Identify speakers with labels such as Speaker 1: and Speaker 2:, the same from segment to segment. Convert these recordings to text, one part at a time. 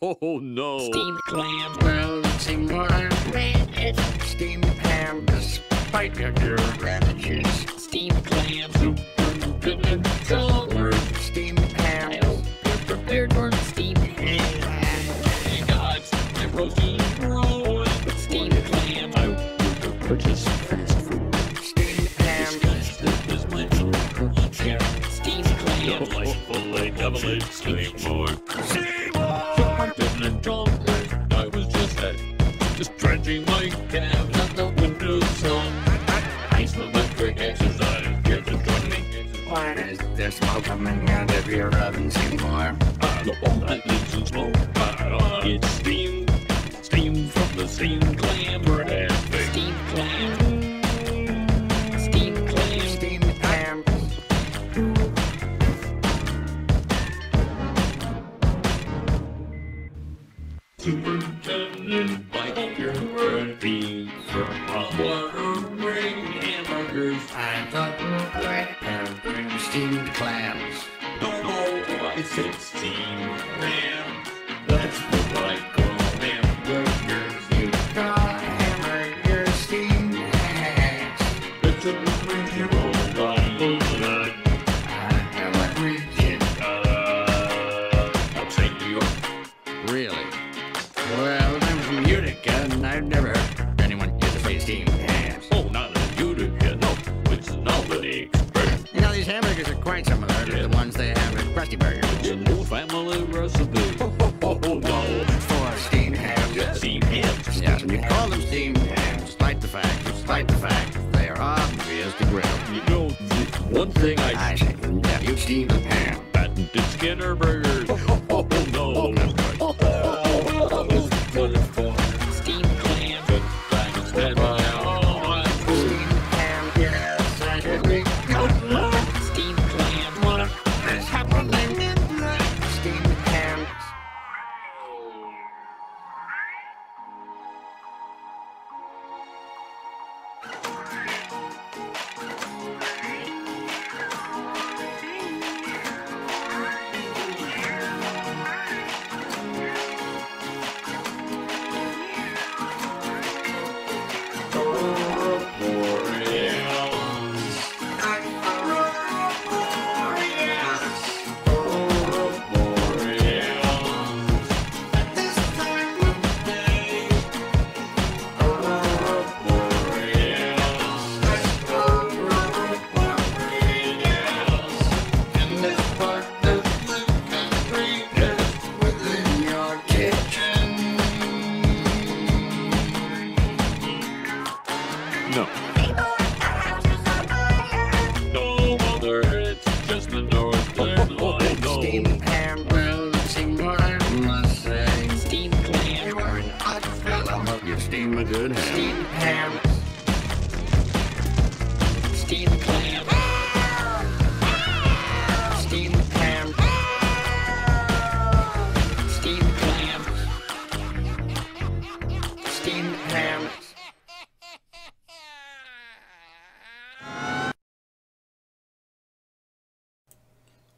Speaker 1: Oh no!
Speaker 2: Steamed clam, well, seem more red. Steamed ham, despite your ravages. Steamed clam, super good and sour. Steamed ham, I hope you're prepared for steamed ham. Hey guys, I'm roasting roll. Steamed clam, I hope you'll purchase fast food. Steamed ham, this is my favorite share. Steamed clam, double H, Seymour. I was just dredging my calves at the windowsill. I smell my quick exercise. Get to join me. Why is there smoke coming out of your oven, Seymour? All that leaves and smoke. It's steam from the steamed clam bread. Steamed clam. Steamed clam. Steamed clam. Superintendent, like your ready for watering hamburgers. I thought I'd bring steamed clams. Don't know why I said steamed clams. That's what I call hamburgers. You got hamburgers, steamed clams. It's a pretty roll on the I am a region. Upstate New York. Really? Well, I'm from Utica, and I've never heard anyone use the phrase steamed hams. Oh, not in Utica, no. It's an Albany expression. You know, these hamburgers are quite similar to the ones they have at Krusty Burger. It's an old family recipe. Oh, no. For steamed hams. Yeah, steamed hams. Yeah, and you call them steamed hams, despite the fact they are obvious to grill. You know, one thing I say, yeah, you steamed a ham. Patented Skinner burgers. Oh, no. What it's for. Steamed clam. Good thing instead of steamed ham. Yes, I agree. Steamed clam. What is happening in the steamed ham?
Speaker 1: No. No, mother, it's just the northern line. No.
Speaker 2: Steamed ham, well, Seymour, I must say. Steamed clam. You are an odd fellow.
Speaker 1: You steam a good ham.
Speaker 2: Steamed ham. Steamed clam. Steamed ham. Steamed clam. Steamed ham.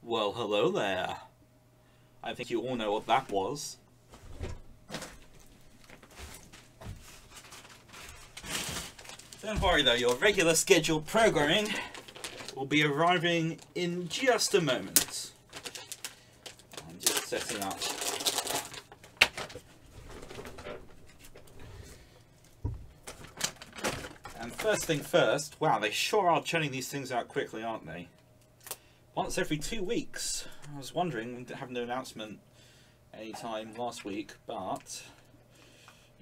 Speaker 3: Well, hello there. I think you all know what that was. Don't worry though, your regular scheduled programming will be arriving in just a moment. I'm just setting up. And first thing first, wow, they sure are churning these things out quickly, aren't they? Once every 2 weeks. I was wondering, we didn't have no announcement anytime last week, but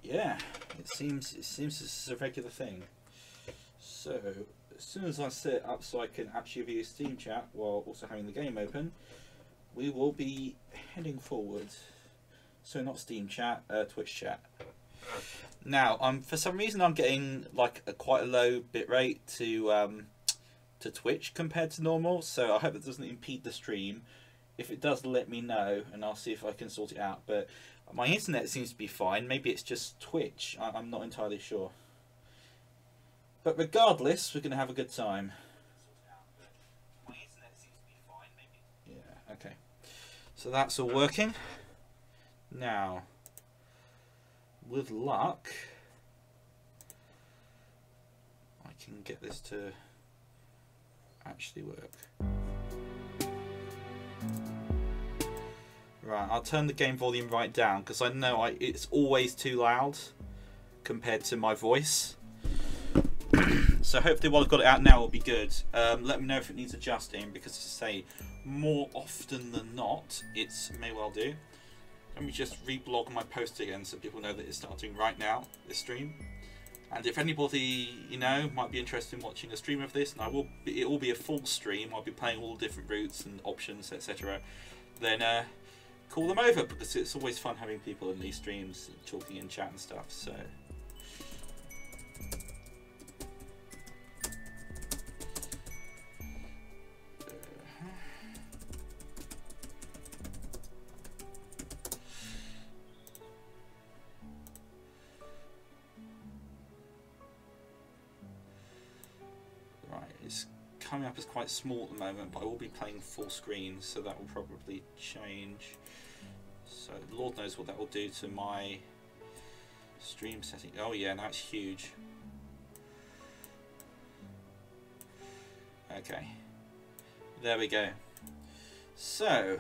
Speaker 3: yeah, it seems this is a regular thing. So as soon as I set it up so I can actually view Steam chat while also having the game open, we will be heading forward. So not Steam chat, Twitch chat. Now, for some reason I'm getting like quite a low bitrate to Twitch compared to normal, so I hope that doesn't impede the stream. If it does, let me know and I'll see if I can sort it out. But my internet seems to be fine. Maybe it's just Twitch. I'm not entirely sure. But regardless, we're going to have a good time. Yeah, okay. So that's all working. Now, with luck, I can get this to actually work. Right, I'll turn the game volume right down because I know it's always too loud compared to my voice. So hopefully while I've got it out now will be good. Let me know if it needs adjusting, because to say more often than not it may well do. Let me just reblog my post again so people know that it's starting right now, this stream. And if anybody, you know, might be interested in watching a stream of this, and it will be a full stream, I'll be playing all the different routes and options, etc. Then call them over, because it's always fun having people in these streams talking in chat and stuff. So coming up as quite small at the moment, but I will be playing full screen, so that will probably change. So Lord knows what that will do to my stream setting. Oh yeah, now it's huge. Okay, there we go. So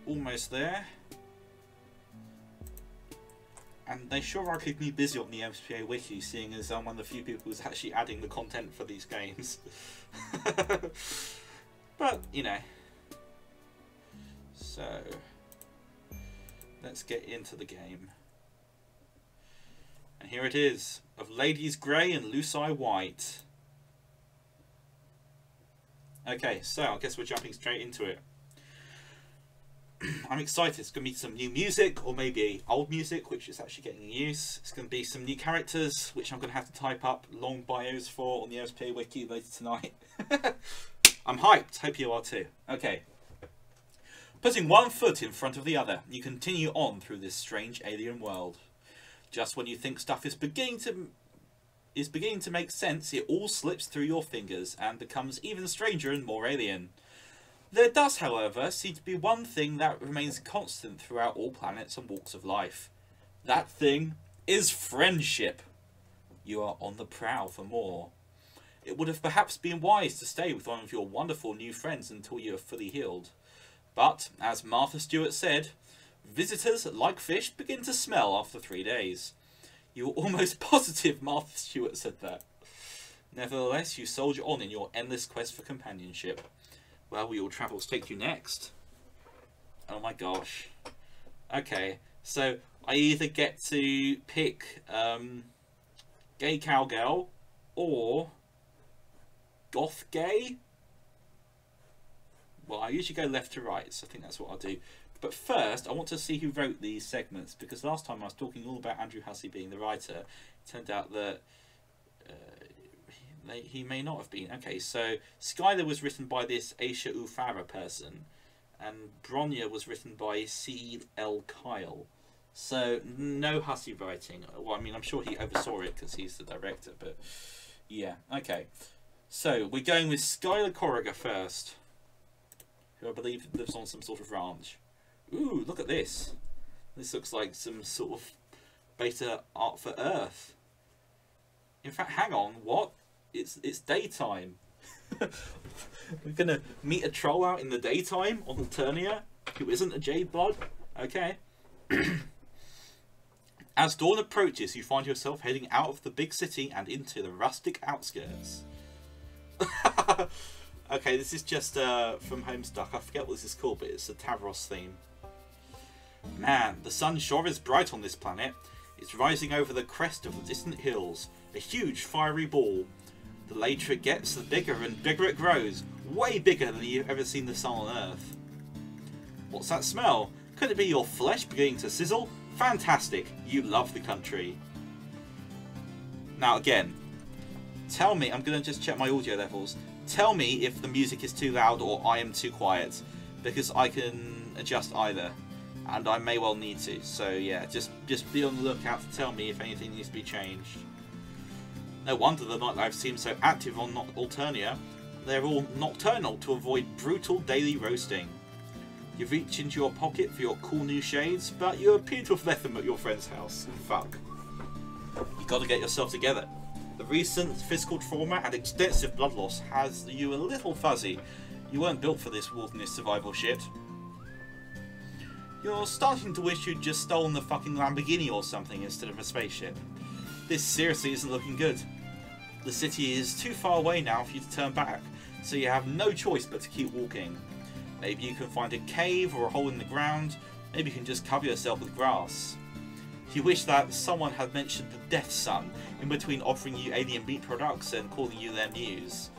Speaker 3: almost there. And they sure are keeping me busy on the MSPA wiki, seeing as I'm one of the few people who's actually adding the content for these games. But, you know. So, let's get into the game. And here it is, of Ladies Grey and Lucy White. Okay, so I guess we're jumping straight into it. I'm excited. It's going to be some new music, or maybe old music, which is actually getting use. It's going to be some new characters, which I'm going to have to type up long bios for on the MSPA wiki later tonight. I'm hyped. Hope you are too. Okay. Putting one foot in front of the other, you continue on through this strange alien world. Just when you think stuff is beginning to make sense, it all slips through your fingers and becomes even stranger and more alien. There does, however, seem to be one thing that remains constant throughout all planets and walks of life. That thing is friendship. You are on the prowl for more. It would have perhaps been wise to stay with one of your wonderful new friends until you are fully healed. But, as Martha Stewart said, visitors, like fish, begin to smell after 3 days. You were almost positive Martha Stewart said that. Nevertheless, you soldier on in your endless quest for companionship. Where will your travels take you next? Oh my gosh. Okay, so I either get to pick gay cowgirl or goth gay. Well, I usually go left to right, so I think that's what I'll do. But first, I want to see who wrote these segments, because last time I was talking all about Andrew Hussey being the writer. It turned out that he may not have been. Okay, so Skylar was written by this Aisha Ufara person, and Bronya was written by C.L. Kyle. So no Hussey writing. Well, I mean, I'm sure he oversaw it because he's the director, but yeah. Okay, so we're going with Skylar Corrigan first, who I believe lives on some sort of ranch. Ooh, look at this. This looks like some sort of beta art for Earth. In fact, hang on, what? It's daytime. We're gonna meet a troll out in the daytime on Alternia who isn't a Jade Blood. Okay. As dawn approaches, you find yourself heading out of the big city and into the rustic outskirts. Okay, this is just from Homestuck. I forget what this is called, but it's a Tavros theme. Man, the sun sure is bright on this planet. It's rising over the crest of the distant hills, a huge fiery ball. The later it gets, the bigger and bigger it grows. Way bigger than you've ever seen the sun on Earth. What's that smell? Could it be your flesh beginning to sizzle? Fantastic! You love the country. Now again, tell me, I'm going to just check my audio levels. Tell me if the music is too loud or I am too quiet, because I can adjust either, and I may well need to. So yeah, just be on the lookout to tell me if anything needs to be changed. No wonder the nightlife seems so active on Alternia. They're all nocturnal to avoid brutal daily roasting. You reach into your pocket for your cool new shades, but you appear to have left them at your friend's house. Fuck. You gotta get yourself together. The recent physical trauma and extensive blood loss has you a little fuzzy. You weren't built for this wilderness survival shit. You're starting to wish you'd just stolen the fucking Lamborghini or something instead of a spaceship. This seriously isn't looking good. The city is too far away now for you to turn back, so you have no choice but to keep walking. Maybe you can find a cave or a hole in the ground. Maybe you can just cover yourself with grass. You wish that someone had mentioned the Death Sun in between offering you alien meat products and calling you their news.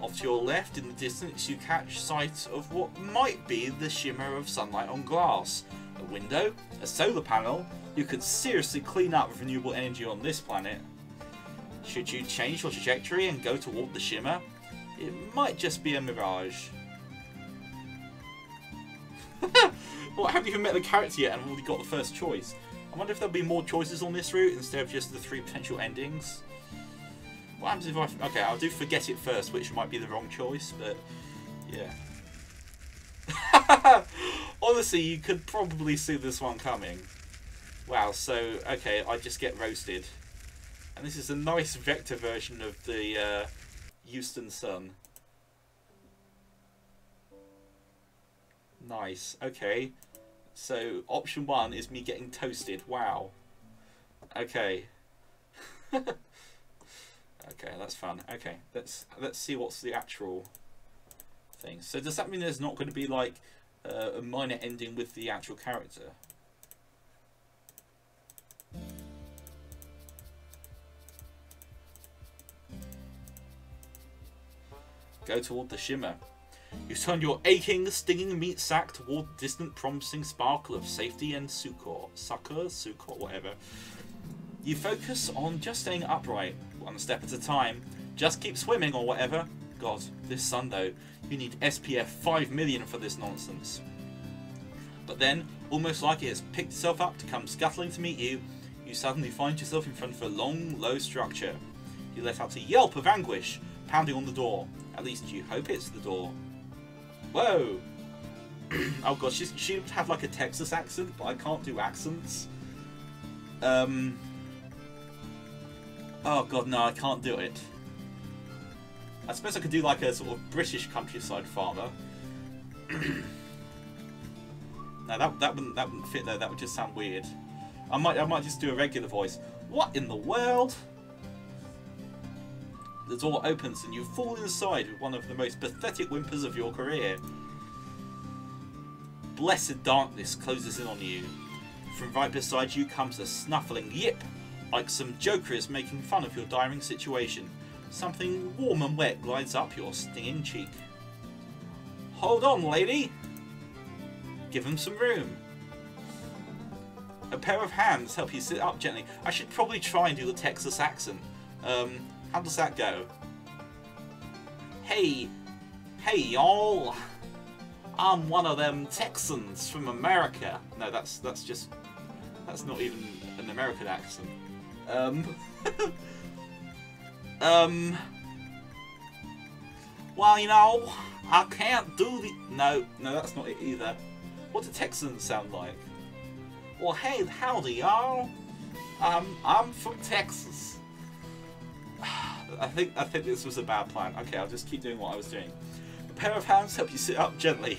Speaker 3: Off to your left in the distance you catch sight of what might be the shimmer of sunlight on glass. A window, a solar panel. You could seriously clean up renewable energy on this planet. Should you change your trajectory and go toward the shimmer? It might just be a mirage. Well, I haven't even met the character yet and I've already got the first choice. I wonder if there'll be more choices on this route instead of just the 3 potential endings. What happens if I... Okay, I'll do forget it first, which might be the wrong choice, but... Yeah. Honestly, you could probably see this one coming. Wow, so... Okay, I just get roasted. And this is a nice vector version of the Houston Sun. Nice. Okay. So option 1 is me getting toasted. Wow. Okay. Okay, that's fun. Okay, let's see what's the actual thing. So does that mean there's not going to be like a minor ending with the actual character? Go toward the shimmer. You turn your aching, stinging meat sack toward the distant, promising sparkle of safety and succor, whatever. You focus on just staying upright, one step at a time. Just keep swimming or whatever. God, this sun though, you need SPF 5 million for this nonsense. But then, almost like it has picked itself up to come scuttling to meet you, you suddenly find yourself in front of a long, low structure. You let out a yelp of anguish, pounding on the door. At least you hope it's the door. Whoa! Oh god, she would have like a Texas accent, but I can't do accents. Oh god, no, I can't do it. I suppose I could do like a sort of British countryside farmer. No, that wouldn't fit though. That would just sound weird. I might just do a regular voice. What in the world? The door opens and you fall inside with one of the most pathetic whimpers of your career. Blessed darkness closes in on you. From right beside you comes a snuffling yip, like some joker is making fun of your dire situation. Something warm and wet glides up your stinging cheek. Hold on, lady! Give him some room. A pair of hands help you sit up gently. I should probably try and do the Texas accent. How does that go? Hey y'all! I'm one of them Texans from America. No, that's not even an American accent. Well, you know, I can't do the... No, that's not it either. What do Texans sound like? Well, hey, howdy, y'all. I'm from Texas. I think this was a bad plan. Okay, I'll just keep doing what I was doing. A pair of hands help you sit up gently.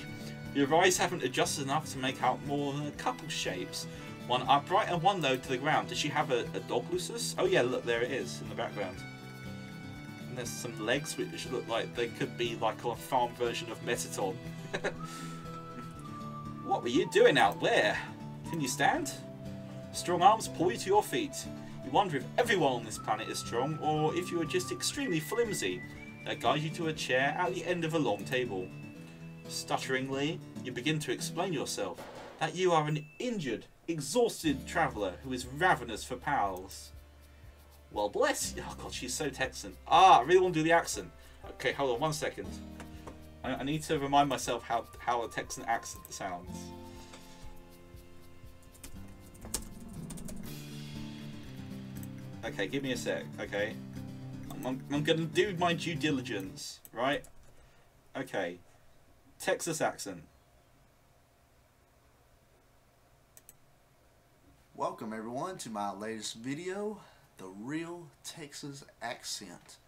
Speaker 3: Your eyes haven't adjusted enough to make out more than a couple shapes. One upright and one low to the ground. Does she have a dog lusus? Oh yeah, look, there it is in the background. And there's some legs which look like they could be like a farm version of Metaton. What were you doing out there? Can you stand? Strong arms pull you to your feet. You wonder if everyone on this planet is strong, or if you are just extremely flimsy. They guide you to a chair at the end of a long table. Stutteringly, you begin to explain yourself, that you are an injured, exhausted traveller who is ravenous for pals. Well, bless you. Oh god, she's so Texan. I really want to do the accent. Okay, hold on 1 second. I need to remind myself how a Texan accent sounds. Okay, give me a sec, okay? I'm gonna do my due diligence, right? Okay. Texas accent.
Speaker 4: welcome everyone to my latest video, The Real Texas Accent.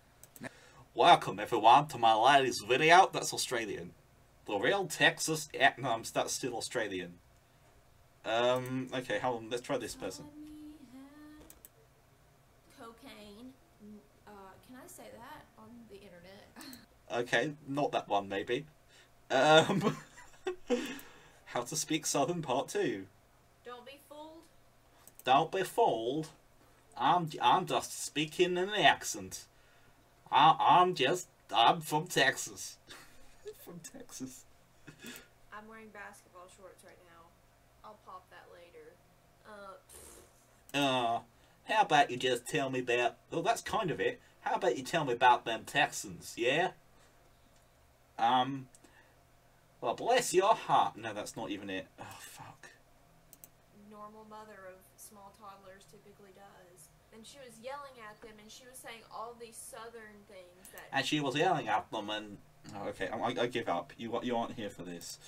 Speaker 3: Welcome everyone to my latest video. That's Australian. The Real Texas no, that's still Australian. Okay, hold on, let's try this person.
Speaker 5: Cocaine. Can I say that on the internet?
Speaker 3: Okay, not that one maybe. How to speak Southern Part 2.
Speaker 5: Don't be fooled.
Speaker 3: Don't be fooled. I'm just speaking in an accent. I'm from Texas. From Texas.
Speaker 5: I'm wearing basketball shorts right now. I'll pop that later.
Speaker 3: How about you just tell me about... Well, that's kind of it. How about you tell me about them Texans, yeah? Well, bless your heart. No, that's not even it. Oh, fuck.
Speaker 5: Normal mother of small toddlers typically does. And she was yelling at them, and she was saying all these southern things that...
Speaker 3: And she was yelling at them, and... Oh, okay, I give up. You aren't here for this.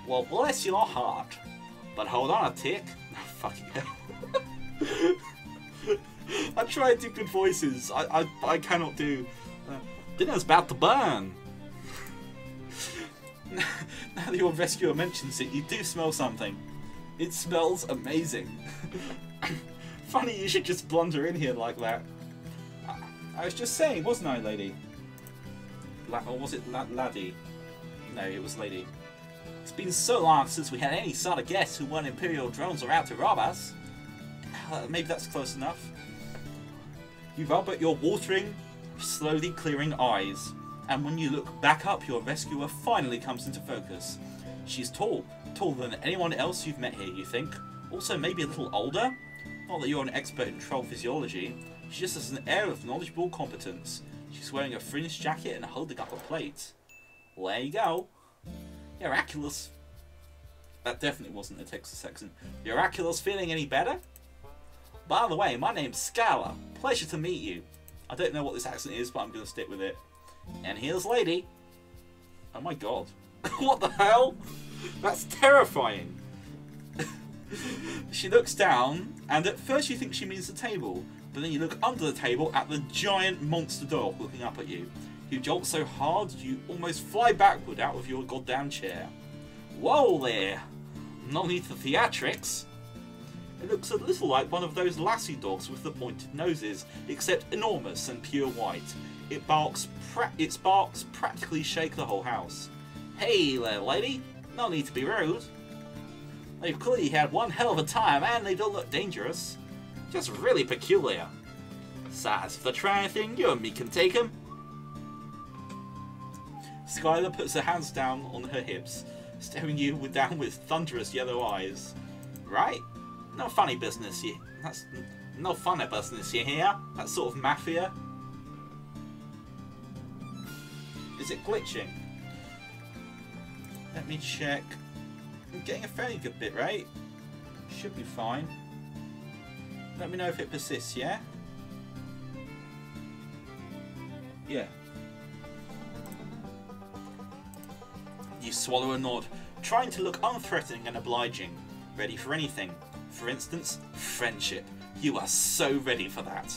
Speaker 3: Well, bless your heart. But hold on a tick. Oh, fucking hell. I try to do good voices. I cannot do... dinner's about to burn. Now that your rescuer mentions it, you do smell something. It smells amazing. Funny you should just blunder in here like that. I was just saying, wasn't I, lady? Or was it laddie? No, it was lady. It's been so long since we had any sort of guests who weren't Imperial drones or out to rob us. Maybe that's close enough. You rub at your watering, slowly clearing eyes, and when you look back up, your rescuer finally comes into focus. She's taller than anyone else you've met here, you think. Also maybe a little older? Not that you're an expert in troll physiology. She just has an air of knowledgeable competence. She's wearing a fringed jacket and holding up a plate. Well, there you go. Miraculous. That definitely wasn't a Texas accent. Miraculous feeling any better? By the way, my name's Skylar. Pleasure to meet you. I don't know what this accent is, but I'm going to stick with it. And here's Lady. Oh my god. What the hell? That's terrifying. She looks down, and at first you think she means the table, but then you look under the table at the giant monster dog looking up at you. You jolt so hard you almost fly backward out of your goddamn chair. Whoa there! No need for theatrics. It looks a little like one of those lassie dogs with the pointed noses, except enormous and pure white. Its barks practically shake the whole house. Hey there, lady. No need to be rude. They've clearly had one hell of a time, and they don't look dangerous. Just really peculiar. Besides, if they're trying anything, you and me can take them. Skylar puts her hands down on her hips, staring you down with thunderous yellow eyes. Right? No funny business, that's no funny business, you hear? That sort of mafia. Is it glitching? Let me check. I'm getting a fairly good bit rate. Should be fine. Let me know if it persists, yeah? Yeah. You swallow a nod, trying to look unthreatening and obliging. Ready for anything. For instance, friendship. You are so ready for that.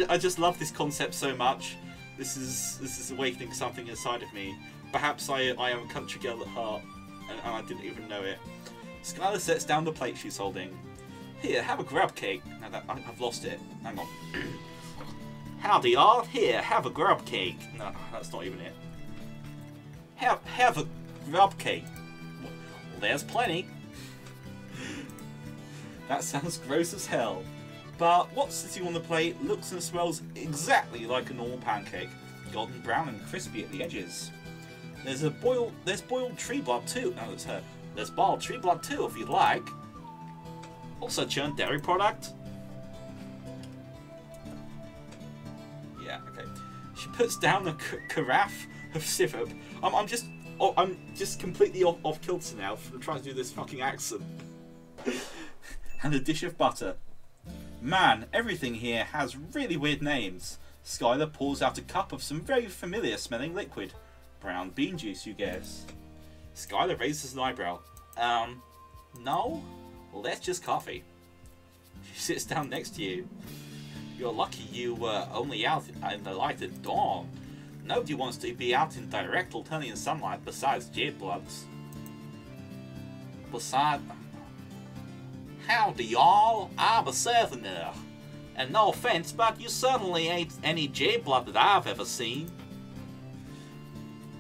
Speaker 3: I just love this concept so much. This is awakening something inside of me. Perhaps I am a country girl at heart, and I didn't even know it. Skylar sets down the plate she's holding. Here, have a grub cake. No, I've lost it. Hang on. Howdy all. Here, have a grub cake. No, that's not even it. Have a grub cake. Well, there's plenty. That sounds gross as hell. But what's sitting on the plate looks and smells exactly like a normal pancake. Golden brown and crispy at the edges. There's boiled tree blood too. No, that's her. There's boiled tree blood too if you'd like. Also churned dairy product. Yeah, okay. She puts down a carafe of syrup. I'm just completely off kilter now from trying to do this fucking accent. And a dish of butter. Man, everything here has really weird names. Skylar pours out a cup of some very familiar smelling liquid. Brown bean juice, you guess. Skylar raises an eyebrow. No? Well, that's just coffee. She sits down next to you. You're lucky you were only out in the light at dawn. Nobody wants to be out in direct Alternate sunlight besides Jadebloods. Howdy y'all, I'm a Southerner. And no offense, but you certainly ain't any Jayblood that I've ever seen.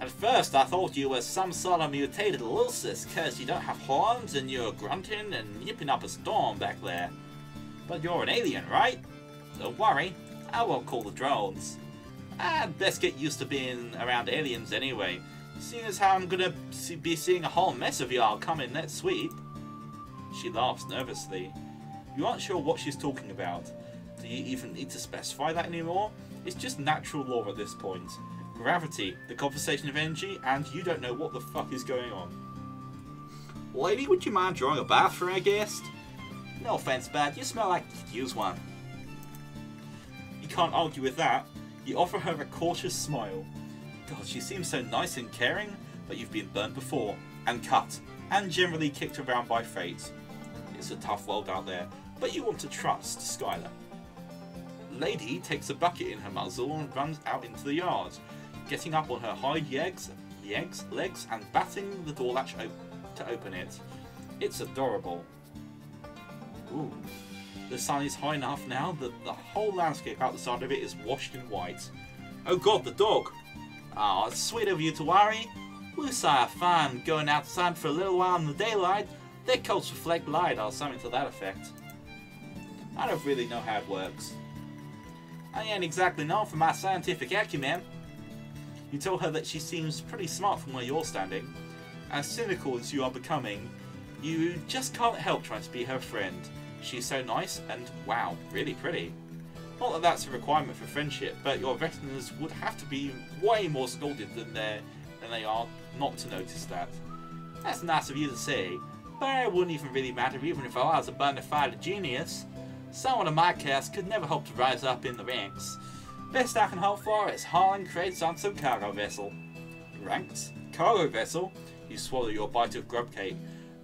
Speaker 3: At first I thought you were some sort of mutated Lucis, cause you don't have horns and you're grunting and yipping up a storm back there. But you're an alien, right? Don't worry, I won't call the drones. I'd best get used to being around aliens anyway, seeing as how I'm gonna be seeing a whole mess of y'all coming next sweep. She laughs nervously. You aren't sure what she's talking about. Do you even need to specify that anymore? It's just natural law at this point. Gravity, the conversation of energy, and you don't know what the fuck is going on. Lady, would you mind drawing a bath for our guest? No offense, bud, you smell like you could use one. You can't argue with that. You offer her a cautious smile. God, she seems so nice and caring, but you've been burnt before, and cut, and generally kicked around by fate. It's a tough world out there, but you want to trust Skylar. Lady takes a bucket in her muzzle and runs out into the yard, getting up on her hind legs and batting the door latch to open it. It's adorable. Ooh. The sun is high enough now that the whole landscape out the side of it is washed in white. Oh god, the dog! Ah, it's sweet of you to worry. We'll have fun going outside for a little while in the daylight. Their coats reflect light or something to that effect. I don't really know how it works. I ain't exactly known for my scientific acumen. You tell her that she seems pretty smart from where you're standing. As cynical as you are becoming, you just can't help trying to be her friend. She's so nice and, wow, really pretty. Not that that's a requirement for friendship, but your retinas would have to be way more scalded than they are not to notice that. That's nice of you to say, but it wouldn't even really matter even if I was a bona fide genius. Someone of my caste could never hope to rise up in the ranks. Best I can hope for is hauling crates on some cargo vessel. Ranks? Cargo vessel? You swallow your bite of grub cake,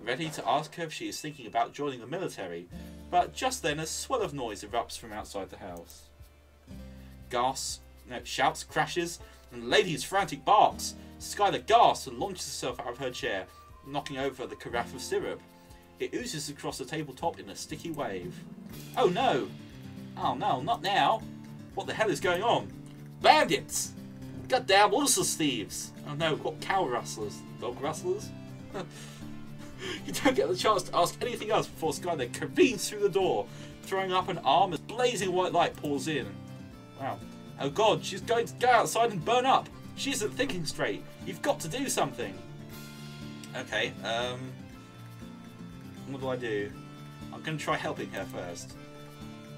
Speaker 3: ready to ask her if she is thinking about joining the military, but just then a swell of noise erupts from outside the house. Shouts, crashes, and the lady's frantic barks. Skylar gasps and launches herself out of her chair, knocking over the carafe of syrup. It oozes across the tabletop in a sticky wave. Oh no! Oh no, not now! What the hell is going on? Bandits! Goddamn Lucis thieves! Oh no, what cow rustlers? Dog rustlers? You don't get the chance to ask anything else before Skylar careens through the door, throwing up an arm as blazing white light pours in. Wow. Oh god, she's going to go outside and burn up! She isn't thinking straight! You've got to do something! Okay, what do I do? I'm going to try helping her first.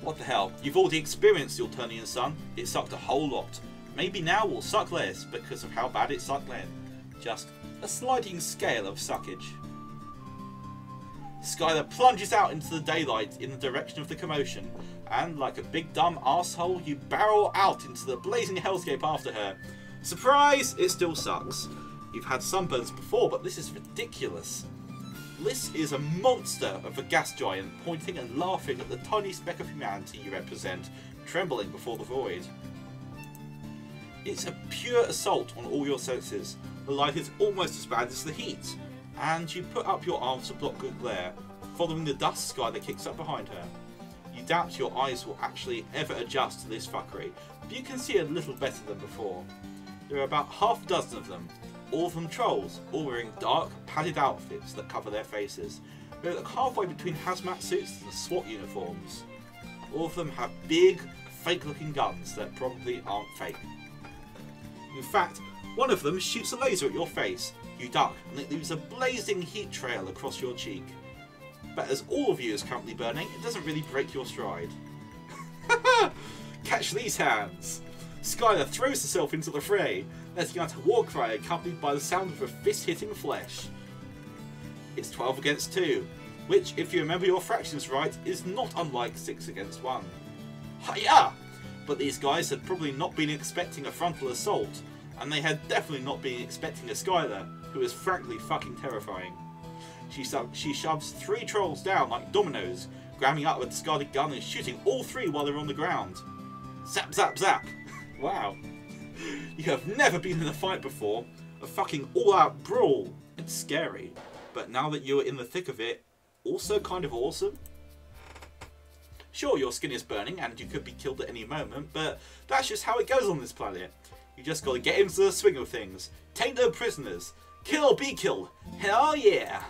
Speaker 3: What the hell? You've already experienced the Alternian sun. It sucked a whole lot. Maybe now we'll suck less because of how bad it sucked then. Just a sliding scale of suckage. Skylar plunges out into the daylight in the direction of the commotion, and like a big dumb asshole, you barrel out into the blazing hellscape after her. Surprise! It still sucks. You've had sunburns before, but this is ridiculous. This is a monster of a gas giant, pointing and laughing at the tiny speck of humanity you represent, trembling before the void. It's a pure assault on all your senses. The light is almost as bad as the heat, and you put up your arms to block good glare, following the dust sky that kicks up behind her. You doubt your eyes will actually ever adjust to this fuckery, but you can see a little better than before. There are about half a dozen of them, all of them trolls, all wearing dark, padded outfits that cover their faces. They look halfway between hazmat suits and SWAT uniforms. All of them have big, fake-looking guns that probably aren't fake. In fact, one of them shoots a laser at your face. You duck, and it leaves a blazing heat trail across your cheek. But as all of you is currently burning, it doesn't really break your stride. Catch these hands! Skylar throws herself into the fray, letting out a war cry accompanied by the sound of a fist hitting flesh. It's 12 against 2, which, if you remember your fractions right, is not unlike 6 against 1. Hiya! But these guys had probably not been expecting a frontal assault, and they had definitely not been expecting a Skylar, who is frankly fucking terrifying. She shoves 3 trolls down like dominoes, grabbing up a discarded gun and shooting all 3 while they're on the ground. Zap, zap, zap! Wow. You have never been in a fight before. A fucking all-out brawl. It's scary. But now that you're in the thick of it, also kind of awesome. Sure, your skin is burning and you could be killed at any moment, but that's just how it goes on this planet. You just gotta get into the swing of things. Take no prisoners. Kill or be killed. Hell yeah!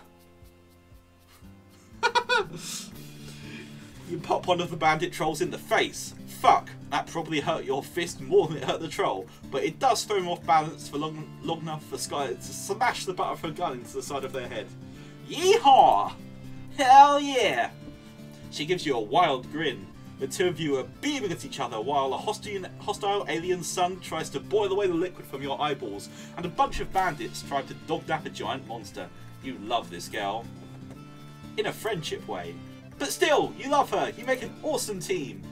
Speaker 3: You pop one of the bandit trolls in the face. Fuck, that probably hurt your fist more than it hurt the troll, but it does throw him off balance for long enough for Sky to smash the butt of her gun into the side of their head. Yeehaw! Hell yeah! She gives you a wild grin. The 2 of you are beaming at each other while a hostile alien sun tries to boil away the liquid from your eyeballs, and a bunch of bandits try to dog-dap a giant monster. You love this girl. In a friendship way. But still, you love her. You make an awesome team.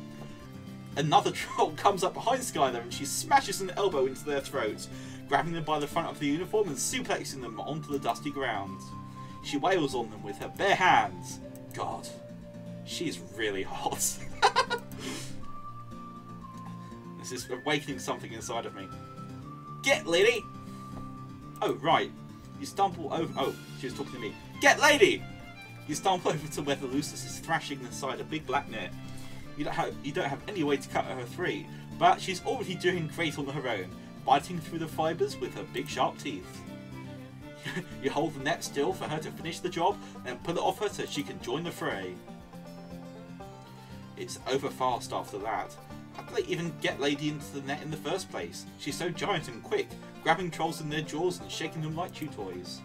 Speaker 3: Another troll comes up behind Skylar and she smashes an elbow into their throats, grabbing them by the front of the uniform and suplexing them onto the dusty ground. She wails on them with her bare hands. God, she's really hot. This is awakening something inside of me. Get, lady! Oh, right. You stumble over... Oh, she was talking to me. Get, lady! You stumble over to where the Lucis is thrashing inside a big black net. You don't have any way to cut her free, but she's already doing great on her own, biting through the fibres with her big sharp teeth. You hold the net still for her to finish the job, and pull it off her so she can join the fray. It's over fast after that. How did they even get Lady into the net in the first place? She's so giant and quick, grabbing trolls in their jaws and shaking them like chew toys.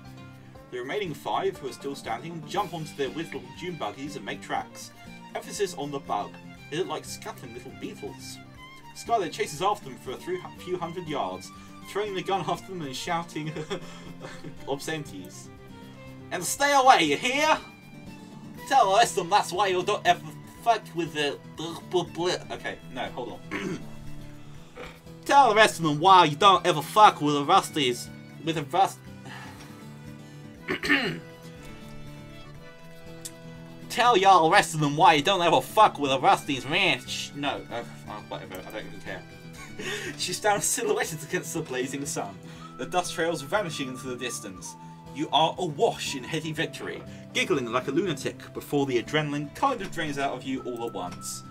Speaker 3: The remaining 5 who are still standing jump onto their little dune buggies and make tracks. Emphasis on the bug. They look like scuttling little beetles. Skylar chases after them for a few hundred yards, throwing the gun after them and shouting obscenities. And stay away, you hear? Tell the rest of them that's why you don't ever fuck with the... Okay, no, hold on. Tell the rest of them why you don't ever fuck with the rusties. With the rust... Tell y'all the rest of them why you don't ever fuck with a Rusty's ranch. No, whatever, I don't even care. She stands silhouetted against the blazing sun. The dust trails vanishing into the distance. You are awash in heady victory, giggling like a lunatic before the adrenaline kind of drains out of you all at once.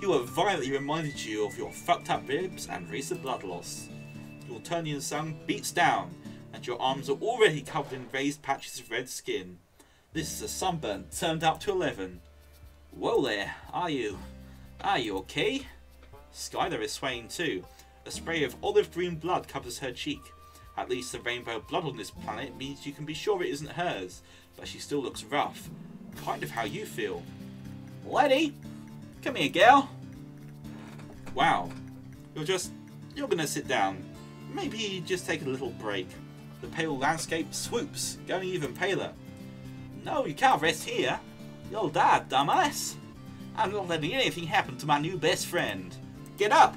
Speaker 3: You have violently reminded you of your fucked up ribs and recent blood loss. Your Turnian sun beats down, and your arms are already covered in raised patches of red skin. This is a sunburn turned up to 11. Whoa there, are you okay? Skylar is swaying too. A spray of olive green blood covers her cheek. At least the rainbow blood on this planet means you can be sure it isn't hers, but she still looks rough. Kind of how you feel. Lady! Come here, girl! Wow. You're gonna sit down. Maybe just take a little break. The pale landscape swoops, going even paler. No, you can't rest here. You'll die, dumbass. I'm not letting anything happen to my new best friend. Get up!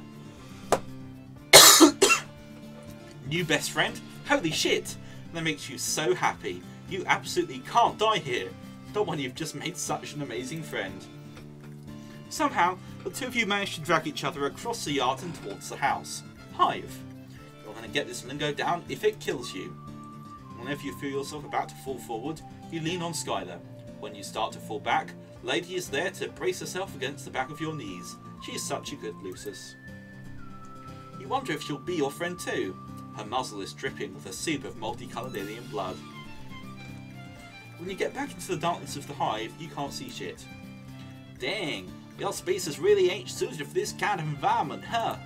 Speaker 3: New best friend? Holy shit! That makes you so happy. You absolutely can't die here. Not when you've just made such an amazing friend. Somehow, the 2 of you manage to drag each other across the yard and towards the house. Hive. You're going to get this lingo down if it kills you. Whenever you feel yourself about to fall forward, you lean on Skylar. When you start to fall back, Lady is there to brace herself against the back of your knees. She is such a good Lucis. You wonder if she'll be your friend too. Her muzzle is dripping with a soup of multicoloured alien blood. When you get back into the darkness of the hive, you can't see shit. Dang, your species really ain't suited for this kind of environment, huh?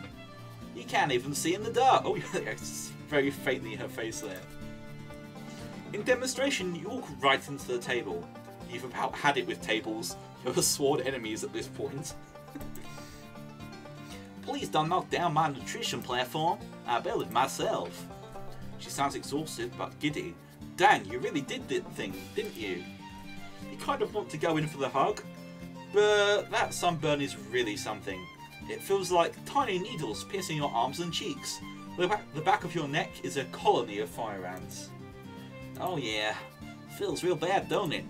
Speaker 3: You can't even see in the dark. Oh, it's very faintly her face there. In demonstration, you walk right into the table. You've about had it with tables. You're sworn enemies at this point. Please don't knock down my nutrition platform. I built it myself. She sounds exhausted but giddy. Dang, you really did that thing, didn't you? You kind of want to go in for the hug, but that sunburn is really something. It feels like tiny needles piercing your arms and cheeks. The back of your neck is a colony of fire ants. Oh yeah, feels real bad, don't it?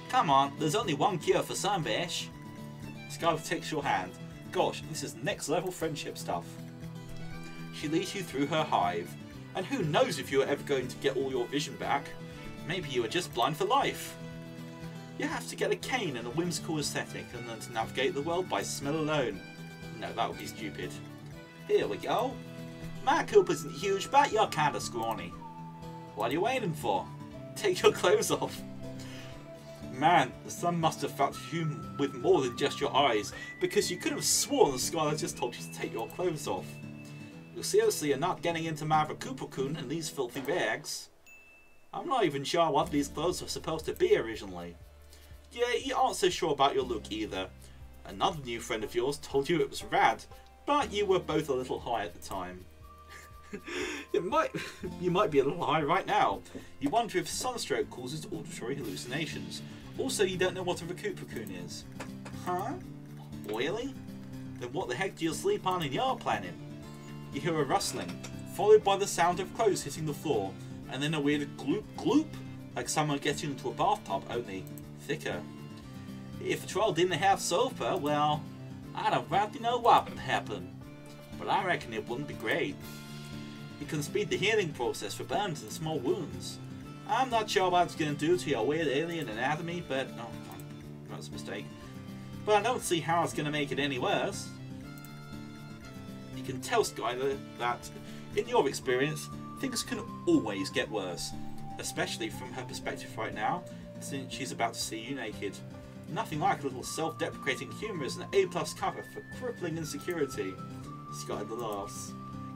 Speaker 3: Come on, there's only one cure for sunbash. Scarlet takes your hand. Gosh, this is next level friendship stuff. She leads you through her hive. And who knows if you are ever going to get all your vision back. Maybe you are just blind for life. You have to get a cane and a whimsical aesthetic and learn to navigate the world by smell alone. No, that would be stupid. Here we go. My coop isn't huge, but you're kinda scrawny. What are you waiting for? Take your clothes off. Man, the sun must have fucked you with more than just your eyes, because you could have sworn the Skylar just told you to take your clothes off. You seriously are not getting into my Rakupakun in these filthy rags? I'm not even sure what these clothes were supposed to be originally. Yeah, you aren't so sure about your look either. Another new friend of yours told you it was rad, but you were both a little high at the time. You might be a little high right now. You wonder if sunstroke causes auditory hallucinations. Also, you don't know what a Rakupakun is. Huh? Really? Then what the heck do you sleep on in your planet? You hear a rustling, followed by the sound of clothes hitting the floor, and then a weird gloop gloop, like someone getting into a bathtub, only thicker. If the troll didn't have sulfur, well, I don't really know what would happen. But I reckon it wouldn't be great. It can speed the healing process for burns and small wounds. I'm not sure what it's going to do to your weird alien anatomy, but... oh, that was a mistake. But I don't see how it's going to make it any worse. You can tell Skylar that, in your experience, things can always get worse. Especially from her perspective right now, since she's about to see you naked. Nothing like a little self-deprecating humour as an A+ cover for crippling insecurity. Skylar laughs.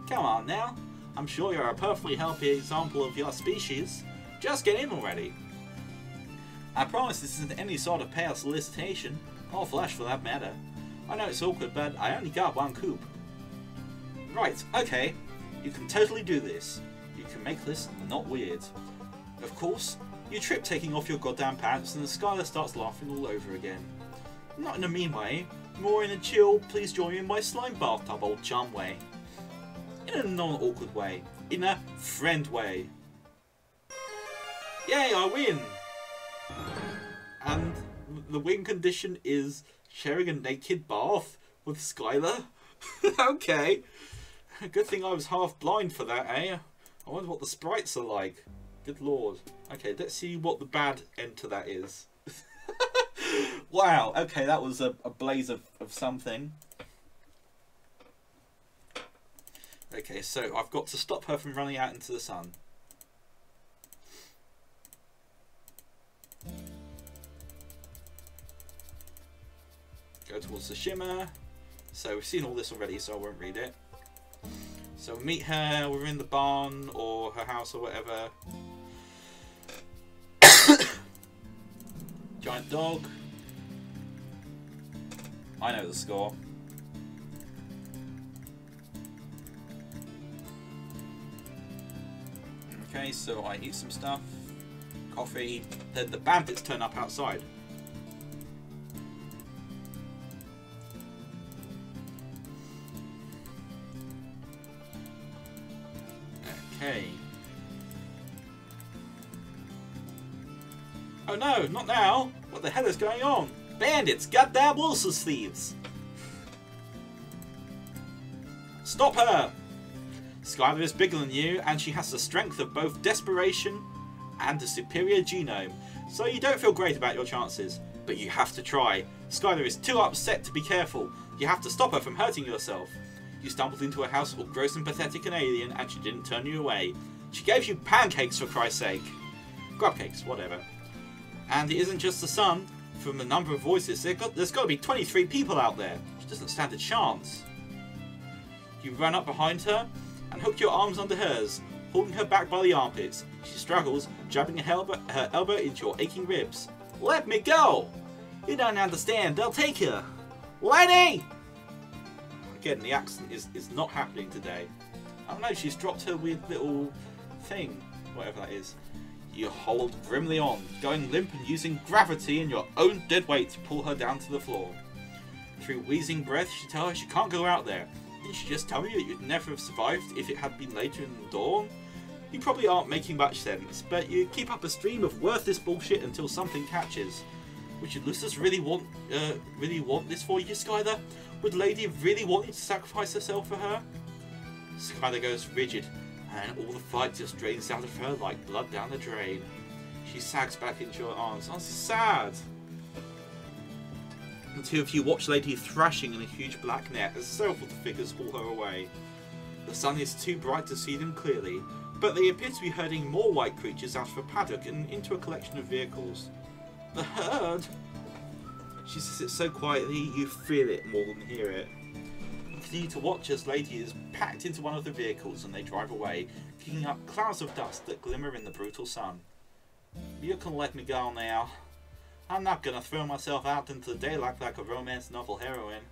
Speaker 3: Come on now. I'm sure you're a perfectly healthy example of your species. Just get in already. I promise this isn't any sort of pale solicitation, or flush for that matter. I know it's awkward, but I only got one coop. Right, okay. You can totally do this. You can make this not weird. Of course, you trip taking off your goddamn pants and the Skylar starts laughing all over again. Not in a mean way, more in a chill, please join me in my slime bathtub old chum way. In a non-awkward way. In a friend way. Yay, I win! And the win condition is sharing a naked bath with Skylar? Okay. Good thing I was half blind for that, eh? I wonder what the sprites are like. Good lord. Okay, let's see what the bad end to that is. Wow, okay, that was a blaze of something. Okay, so I've got to stop her from running out into the sun. Go towards the shimmer. So we've seen all this already, so I won't read it. So we meet her, we're in the barn or her house or whatever. Giant dog. I know the score. Okay, so I eat some stuff. Coffee. Then the bandits turn up outside. Okay. Oh no, not now! What the hell is going on? Bandits! Goddamn Wilson's thieves! Stop her! Skylar is bigger than you, and she has the strength of both desperation and a superior genome, so you don't feel great about your chances. But you have to try. Skylar is too upset to be careful. You have to stop her from hurting yourself. You stumbled into a house all gross and pathetic and alien, and she didn't turn you away. She gave you pancakes, for Christ's sake. Grub cakes, whatever. And it isn't just the sun. From the number of voices, there's got to be 23 people out there. She doesn't stand a chance. You run up behind her and hook your arms under hers, holding her back by the armpits. She struggles, jabbing her elbow into your aching ribs. Let me go! You don't understand, they'll take her. Lady! Again, the accent is not happening today. I don't know, she's dropped her weird little thing, whatever that is. You hold grimly on, going limp and using gravity and your own dead weight to pull her down to the floor. Through wheezing breath, she tells her she can't go out there. Didn't she just tell me that you'd never have survived if it had been later in the dawn? You probably aren't making much sense, but you keep up a stream of worthless bullshit until something catches. Would you Lucius really want this for you, Skylar? Would Lady really want you to sacrifice herself for her? Skylar goes rigid, and all the fight just drains out of her like blood down the drain. She sags back into your arms. Oh, sad. The two of you watch Lady thrashing in a huge black net as several of the figures haul her away. The sun is too bright to see them clearly, but they appear to be herding more white creatures out of a paddock and into a collection of vehicles. The herd! She says it so quietly you feel it more than hear it. You continue to watch as Lady is packed into one of the vehicles and they drive away, kicking up clouds of dust that glimmer in the brutal sun. You can let me go now. I'm not gonna throw myself out into the daylight like a romance novel heroine.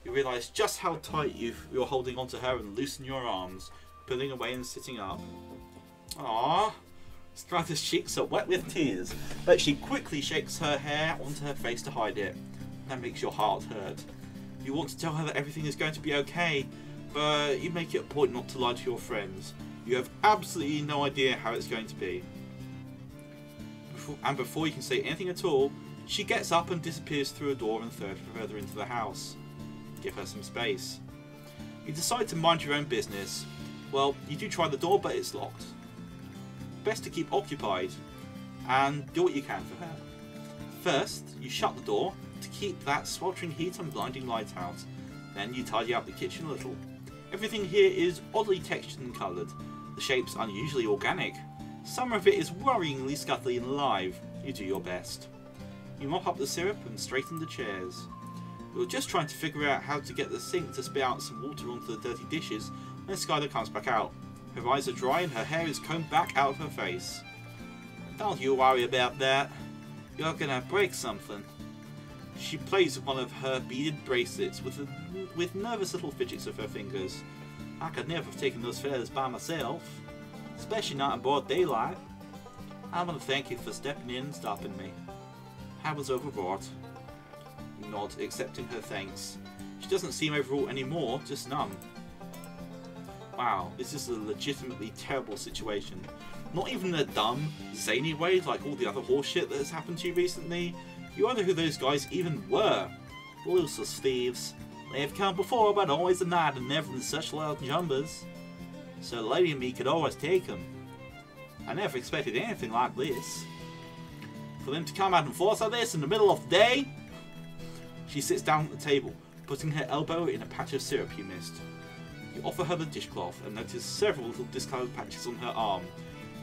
Speaker 3: You realise just how tight you're holding onto her and loosen your arms, pulling away and sitting up. Aww. Strata's cheeks are wet with tears, but she quickly shakes her hair onto her face to hide it. That makes your heart hurt. You want to tell her that everything is going to be okay, but you make it a point not to lie to your friends. You have absolutely no idea how it's going to be. And before you can say anything at all, she gets up and disappears through a door and further into the house. Give her some space. You decide to mind your own business. Well, you do try the door, but it's locked. Best to keep occupied and do what you can for her. First, you shut the door to keep that sweltering heat and blinding light out. Then you tidy up the kitchen a little. Everything here is oddly textured and coloured. The shape's unusually organic. Some of it is worryingly scuttly and alive. You do your best. You mop up the syrup and straighten the chairs. You're just trying to figure out how to get the sink to spit out some water onto the dirty dishes when Skylar comes back out. Her eyes are dry and her hair is combed back out of her face. Don't you worry about that. You're gonna break something. She plays with one of her beaded bracelets with nervous little fidgets of her fingers. I could never have taken those feathers by myself. Especially not in broad daylight. I want to thank you for stepping in and stopping me. I was overwrought. Nod, accepting her thanks. She doesn't seem overwrought anymore, just numb. Wow, this is a legitimately terrible situation. Not even in a dumb, zany way like all the other horseshit that has happened to you recently. You wonder who those guys even were. Lucius thieves. They have come before, but always at night and never in such loud numbers. So the lady and me could always take them. I never expected anything like this. For them to come out and force like this in the middle of the day? She sits down at the table, putting her elbow in a patch of syrup you missed. You offer her the dishcloth and notice several little discoloured patches on her arm.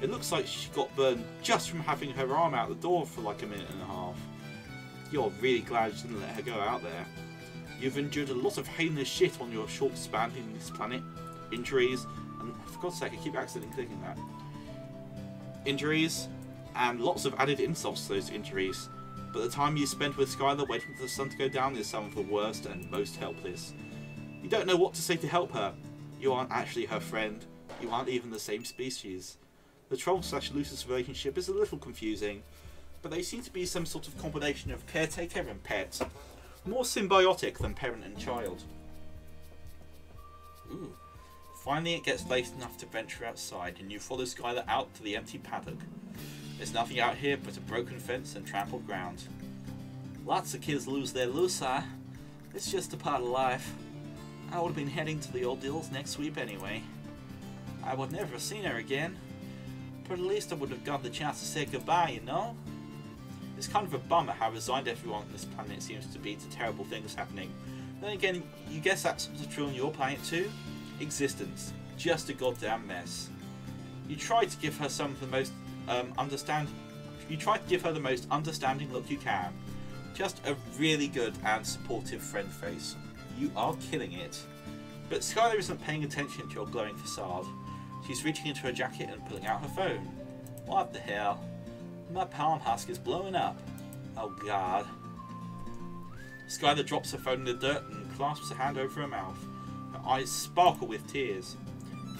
Speaker 3: It looks like she got burned just from having her arm out the door for like a minute and a half. You're really glad you didn't let her go out there. You've endured a lot of heinous shit on your short span in this planet. Injuries, and for God's sake I keep accidentally clicking that. Injuries, and lots of added insults to those injuries. But the time you spent with Skylar waiting for the sun to go down is some of the worst and most helpless. You don't know what to say to help her. You aren't actually her friend. You aren't even the same species. The Troll/Lucius relationship is a little confusing, but they seem to be some sort of combination of caretaker and pet. More symbiotic than parent and child. Ooh. Finally it gets late enough to venture outside and you follow Skylar out to the empty paddock. There's nothing out here but a broken fence and trampled ground. Lots of kids lose their loci. It's just a part of life. I would have been heading to the old deals next sweep anyway. I would never have seen her again, but at least I would have got the chance to say goodbye, you know? It's kind of a bummer how resigned everyone on this planet seems to be to terrible things happening. Then again, you guess that's true on your planet too? Existence. Just a goddamn mess. You try to give her some of the most the most understanding look you can. Just a really good and supportive friend face. You are killing it. But Skylar isn't paying attention to your glowing facade. She's reaching into her jacket and pulling out her phone. What the hell? My palm husk is blowing up. Oh god. Skylar drops her phone in the dirt and clasps her hand over her mouth. Her eyes sparkle with tears.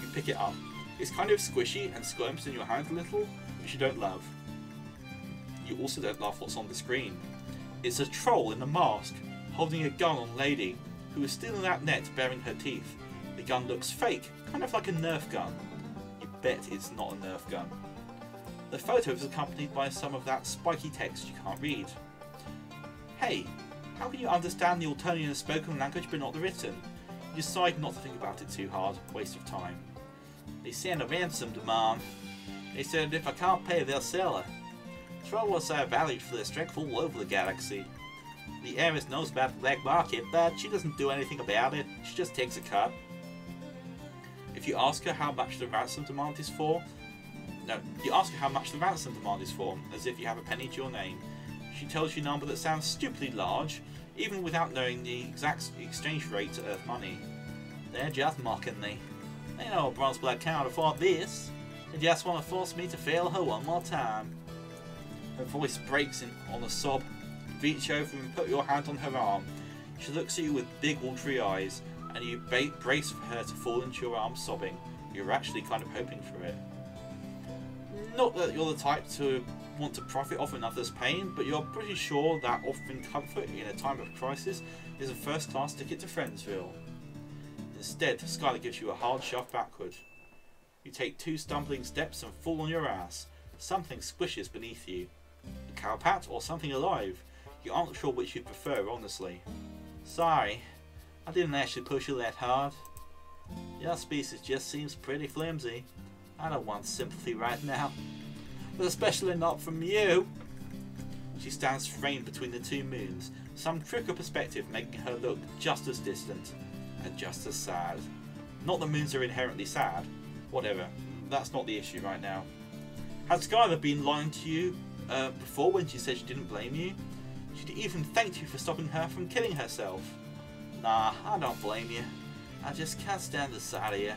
Speaker 3: You pick it up. It's kind of squishy and squirms in your hand a little, which you don't love. You also don't love what's on the screen. It's a troll in a mask, holding a gun on Lady, who is still in that net baring her teeth. The gun looks fake, kind of like a Nerf gun. You bet it's not a Nerf gun. The photo is accompanied by some of that spiky text you can't read. Hey, how can you understand the Altonian spoken language but not the written? You decide not to think about it too hard, waste of time. They send a ransom demand. They said if I can't pay, they'll sell her. Trolls are valued for their strength all over the galaxy. The heiress knows about the black market, but she doesn't do anything about it. She just takes a cut. If you ask her how much the ransom demand is for, as if you have a penny to your name. She tells you a number that sounds stupidly large, even without knowing the exact exchange rate to Earth money. They're just mocking me. They know a bronze blood can't afford this. They just want to force me to fail her one more time. Her voice breaks on a sob. Reach over and put your hand on her arm. She looks at you with big watery eyes, and you brace for her to fall into your arms sobbing. You're actually kind of hoping for it. Not that you're the type to want to profit off another's pain, but you're pretty sure that offering comfort in a time of crisis is a first-class ticket to Friendsville. Instead, Skylar gives you a hard shove backward. You take 2 stumbling steps and fall on your ass. Something squishes beneath you. A cowpat or something alive. You aren't sure which you prefer, honestly. Sorry, I didn't actually push you that hard. Your species just seems pretty flimsy. I don't want sympathy right now. But especially not from you. She stands framed between the 2 moons, some trick of perspective making her look just as distant and just as sad. Not that moons are inherently sad. Whatever, that's not the issue right now. Had Skylar been lying to you before when she said she didn't blame you? She'd even thanked you for stopping her from killing herself. Nah, I don't blame you. I just can't stand the sight of you.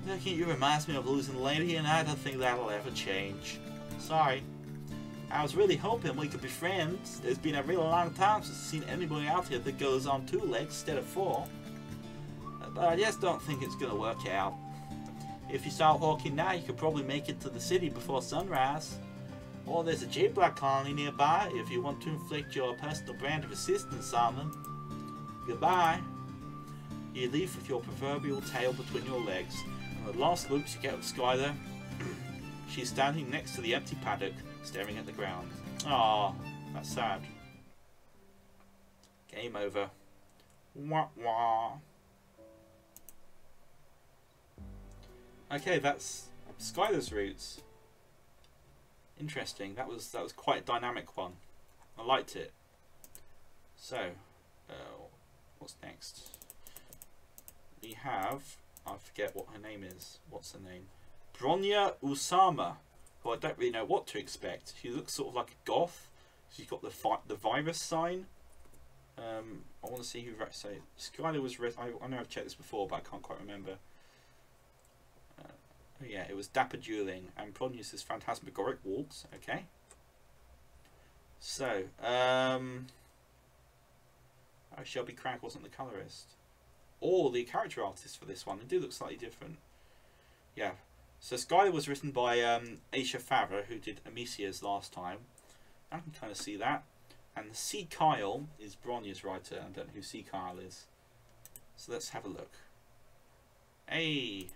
Speaker 3: Looking at you reminds me of losing Lady, and I don't think that'll ever change. Sorry. I was really hoping we could be friends. There's been a really long time since I've seen anybody out here that goes on 2 legs instead of 4. But I just don't think it's gonna work out. If you start walking now, you could probably make it to the city before sunrise. Or there's a J-Block colony nearby if you want to inflict your personal brand of assistance on them. Goodbye. You leave with your proverbial tail between your legs, and the last glimpse you get of Skylar, she's standing next to the empty paddock, staring at the ground. Ah, that's sad. Game over. Wah wah. Okay, that's Skylar's roots. Interesting. That was quite a dynamic one. I liked it. So, what's next? We have, I forget what her name is. What's her name? Bronya Usama, who I don't really know what to expect. She looks sort of like a goth. She's got the virus sign. I want to see who wrote. So Skylar was. I know I've checked this before, but I can't quite remember. Yeah, it was Dapper Dueling, and Brony's is Phantasmagoric Walks. Okay. So, Shelby Crank wasn't the colorist. Or the character artist for this one. They do look slightly different. Yeah. So Skylar was written by Aisha Favre, who did Amicia's last time. I can kind of see that. And C. Kyle is Bronya's writer. I don't know who C. Kyle is. So let's have a look. Hey.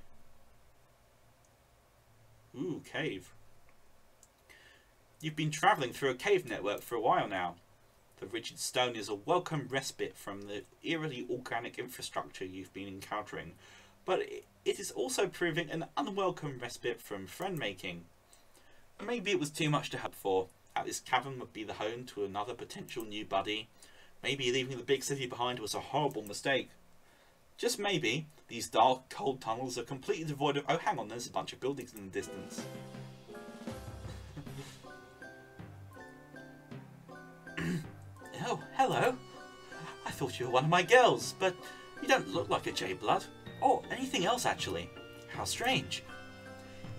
Speaker 3: Ooh, cave. You've been travelling through a cave network for a while now. The rigid stone is a welcome respite from the eerily organic infrastructure you've been encountering, but it is also proving an unwelcome respite from friend-making. Maybe it was too much to hope for, that this cavern would be the home to another potential new buddy. Maybe leaving the big city behind was a horrible mistake. Just maybe, these dark, cold tunnels are completely devoid of... Oh, hang on, there's a bunch of buildings in the distance. Oh, hello. I thought you were one of my girls, but you don't look like a J-Blood. Or anything else, actually. How strange.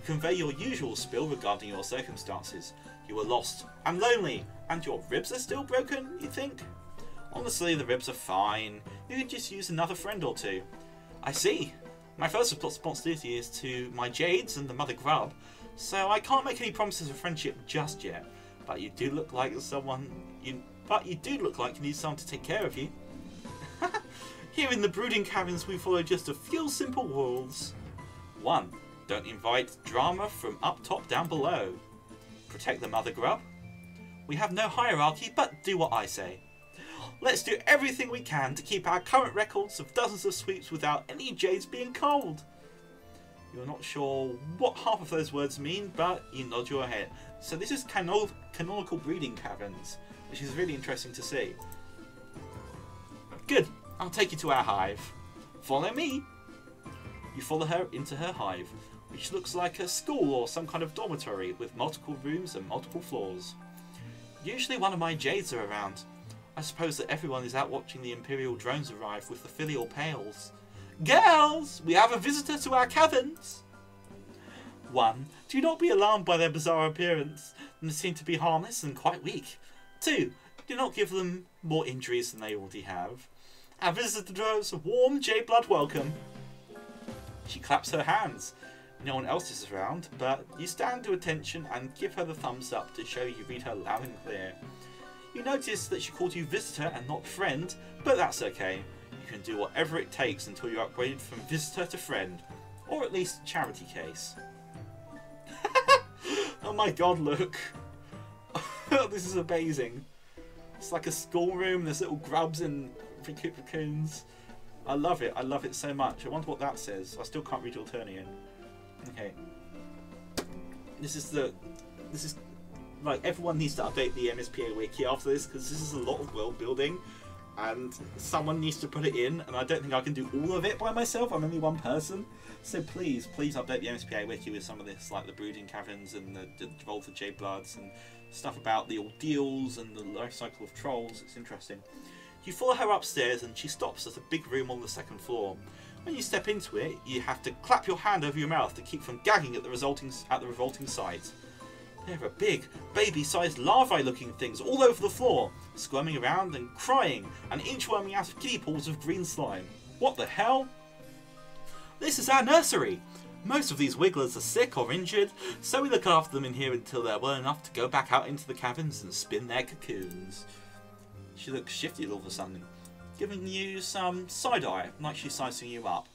Speaker 3: Convey your usual spiel regarding your circumstances. You were lost and lonely, and your ribs are still broken, you think? Honestly, the ribs are fine. You could just use another friend or two. I see. My first responsibility is to my Jades and the Mother Grub, so I can't make any promises of friendship just yet. But you do look like someone but you do look like you need someone to take care of you. Here in the Brooding Caverns we follow just a few simple rules. 1. Don't invite drama from up top down below. Protect the mother grub. We have no hierarchy, but do what I say. Let's do everything we can to keep our current records of dozens of sweeps without any jades being cold. You're not sure what half of those words mean, but you nod your head. So this is canonical breeding caverns, which is really interesting to see. Good, I'll take you to our hive. Follow me. You follow her into her hive, which looks like a school or some kind of dormitory with multiple rooms and multiple floors. Usually one of my jades are around. I suppose that everyone is out watching the Imperial drones arrive with the filial pails. Girls, we have a visitor to our caverns. 1. Do not be alarmed by their bizarre appearance. They seem to be harmless and quite weak. 2. Do not give them more injuries than they already have. Our visitor deserves a warm J-blood welcome. She claps her hands. No one else is around, but you stand to attention and give her the thumbs up to show you read her loud and clear. You notice that she called you visitor and not friend, but that's okay. You can do whatever it takes until you're upgraded from visitor to friend, or at least charity case. Oh my god, look. This is amazing. It's like a schoolroom, there's little grubs and raccoons. I love it so much. I wonder what that says. I still can't read Alternian. Okay. This is like, everyone needs to update the MSPA wiki after this, because this is a lot of world building and someone needs to put it in, and I don't think I can do all of it by myself. I'm only one person. So please update the MSPA wiki with some of this, like the Brooding Caverns and the Revolt of Jade Bloods and stuff about the ordeals and the life cycle of trolls. It's interesting. You follow her upstairs and she stops at a big room on the 2nd floor. When you step into it, you have to clap your hand over your mouth to keep from gagging at the revolting sight. There are big, baby-sized larvae-looking things all over the floor, squirming around and crying, and inchworming out of kiddie pools of green slime. What the hell? This is our nursery. Most of these wigglers are sick or injured, so we look after them in here until they're well enough to go back out into the caverns and spin their cocoons. She looks shifty all of a sudden, giving you some side-eye, like she's sizing you up.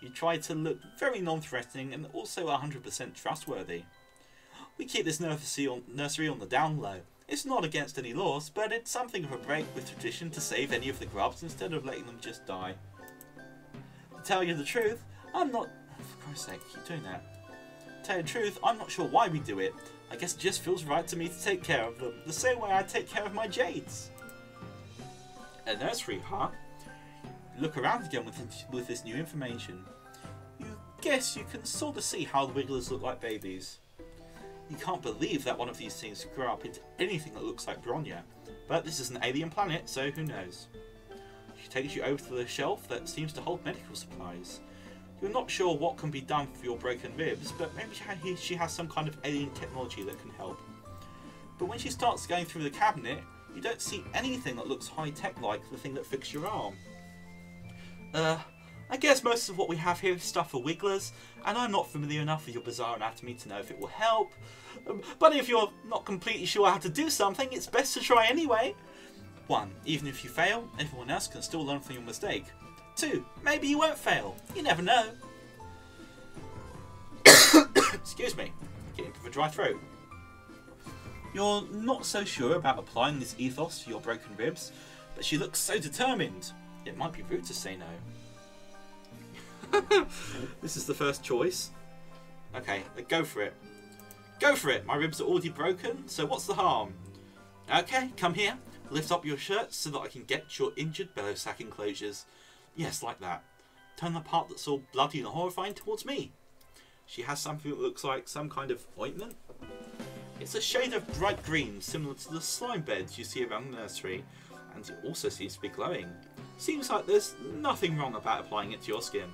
Speaker 3: You try to look very non-threatening and also 100% trustworthy. We keep this nursery on the down low. It's not against any laws, but it's something of a break with tradition to save any of the grubs instead of letting them just die. To tell you the truth, I'm not... For Christ's sake, keep doing that. To tell you the truth, I'm not sure why we do it. I guess it just feels right to me to take care of them, the same way I take care of my jades. A nursery, huh? Look around again with this new information. You guess you can sort of see how the wigglers look like babies. You can't believe that one of these things could grow up into anything that looks like Bronya, but this is an alien planet, so who knows. She takes you over to the shelf that seems to hold medical supplies. You're not sure what can be done for your broken ribs, but maybe she has some kind of alien technology that can help. But when she starts going through the cabinet, you don't see anything that looks high-tech like the thing that fixed your arm. I guess most of what we have here is stuff for wigglers, and I'm not familiar enough with your bizarre anatomy to know if it will help. But if you're not completely sure how to do something, it's best to try anyway. 1. Even if you fail, everyone else can still learn from your mistake. 2. Maybe you won't fail. You never know. Excuse me. Getting a dry throat. You're not so sure about applying this ethos to your broken ribs, but she looks so determined. It might be rude to say no. This is the first choice. Okay, go for it. Go for it! My ribs are already broken, so what's the harm? Okay, come here. Lift up your shirt so that I can get your injured bellow sack enclosures. Yes, like that. Turn the part that's all bloody and horrifying towards me. She has something that looks like some kind of ointment. It's a shade of bright green, similar to the slime beds you see around the nursery, and it also seems to be glowing. Seems like there's nothing wrong about applying it to your skin.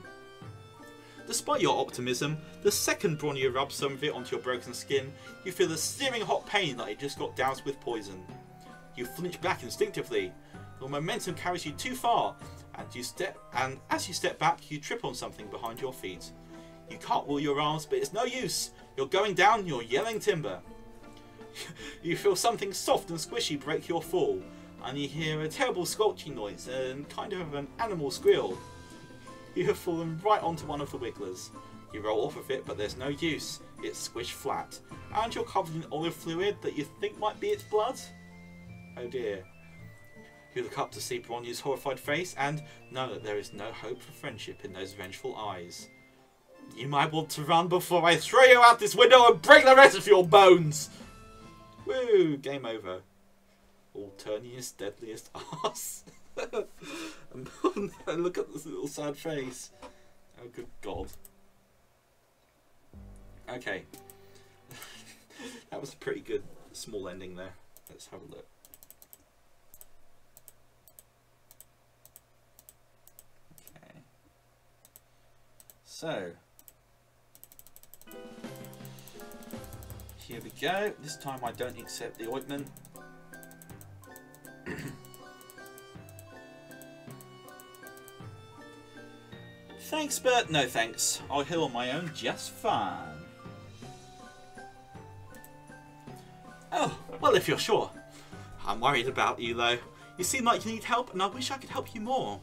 Speaker 3: Despite your optimism, the second Bronya rubs some of it onto your broken skin, you feel a searing hot pain like you just got doused with poison. You flinch back instinctively. Your momentum carries you too far, and as you step back, you trip on something behind your feet. You cartwheel your arms, but it's no use. You're going down, you're yelling timber. You feel something soft and squishy break your fall. and you hear a terrible squelching noise and kind of an animal squeal. You have fallen right onto one of the wigglers. You roll off of it, but there's no use. It's squished flat, and you're covered in olive fluid that you think might be its blood. Oh dear. You look up to see Bronya's horrified face and know that there is no hope for friendship in those vengeful eyes. You might want to run before I throw you out this window and break the rest of your bones! Woo! Game over. Alternius deadliest arse. And look at this little sad face. Oh good god. Okay. That was a pretty good small ending there. Let's have a look. Okay. So. Here we go. This time I don't accept the ointment. Thanks, but no thanks. I'll heal on my own just fine. Oh, well, if you're sure. I'm worried about you, though. You seem like you need help, and I wish I could help you more.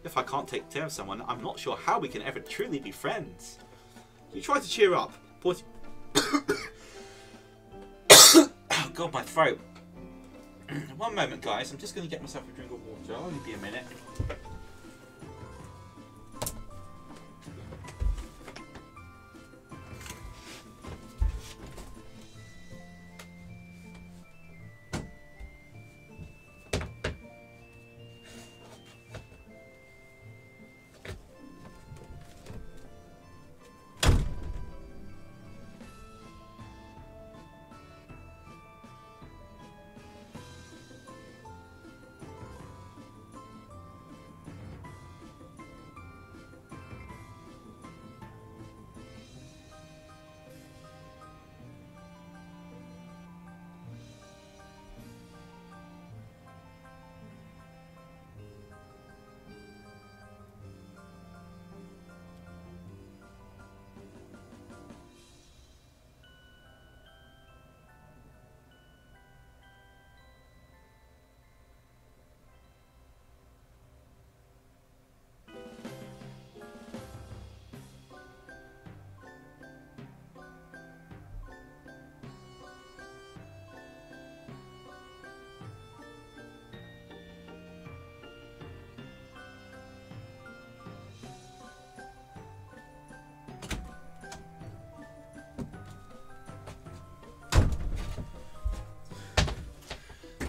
Speaker 3: If I can't take care of someone, I'm not sure how we can ever truly be friends. You try to cheer up. But oh, God, my throat. One moment, guys. I'm just going to get myself a drink of water. I'll only be a minute.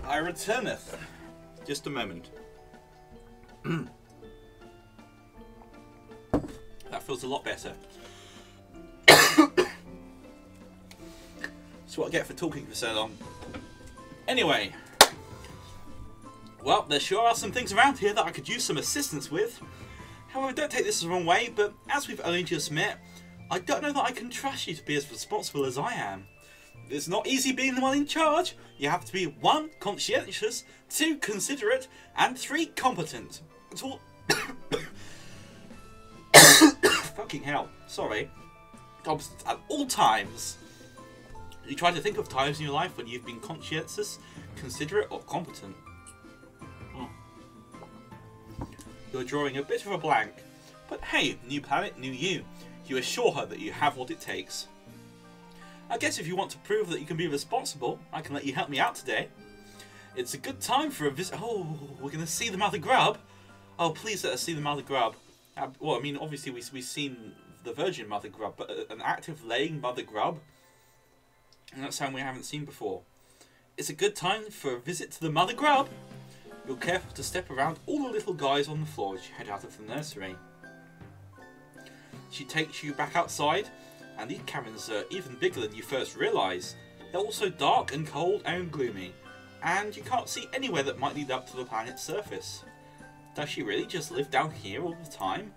Speaker 3: I returneth. Just a moment. That feels a lot better. That's what I get for talking for so long. Anyway. Well, there sure are some things around here that I could use some assistance with. However, don't take this the wrong way, but as we've only just met, I don't know that I can trust you to be as responsible as I am. It's not easy being the one in charge. You have to be 1, conscientious, 2, considerate, and 3, competent. It's all... Fucking hell. Sorry. Competent at all times. You try to think of times in your life when you've been conscientious, considerate, or competent. You're drawing a bit of a blank. But hey, new planet, new you. You assure her that you have what it takes. I guess if you want to prove that you can be responsible, I can let you help me out today. It's a good time for a visit. Oh, we're going to see the Mother Grub. Oh, please let us see the Mother Grub. Well, I mean, obviously we've seen the Virgin Mother Grub, but an active laying Mother Grub? And that's something we haven't seen before. It's a good time for a visit to the Mother Grub. You're careful to step around all the little guys on the floor as you head out of the nursery. She takes you back outside. And these caverns are even bigger than you first realise. They're also dark and cold and gloomy, and you can't see anywhere that might lead up to the planet's surface. Does she really just live down here all the time?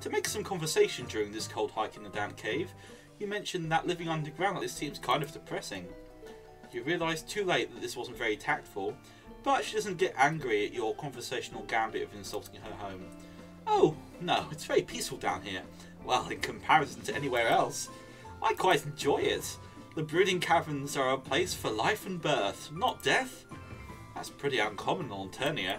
Speaker 3: To make some conversation during this cold hike in the damp cave, you mentioned that living underground like this seems kind of depressing. You realise too late that this wasn't very tactful, but she doesn't get angry at your conversational gambit of insulting her home. Oh, no, it's very peaceful down here. Well, in comparison to anywhere else, I quite enjoy it. The brooding caverns are a place for life and birth, not death. That's pretty uncommon on Ternia.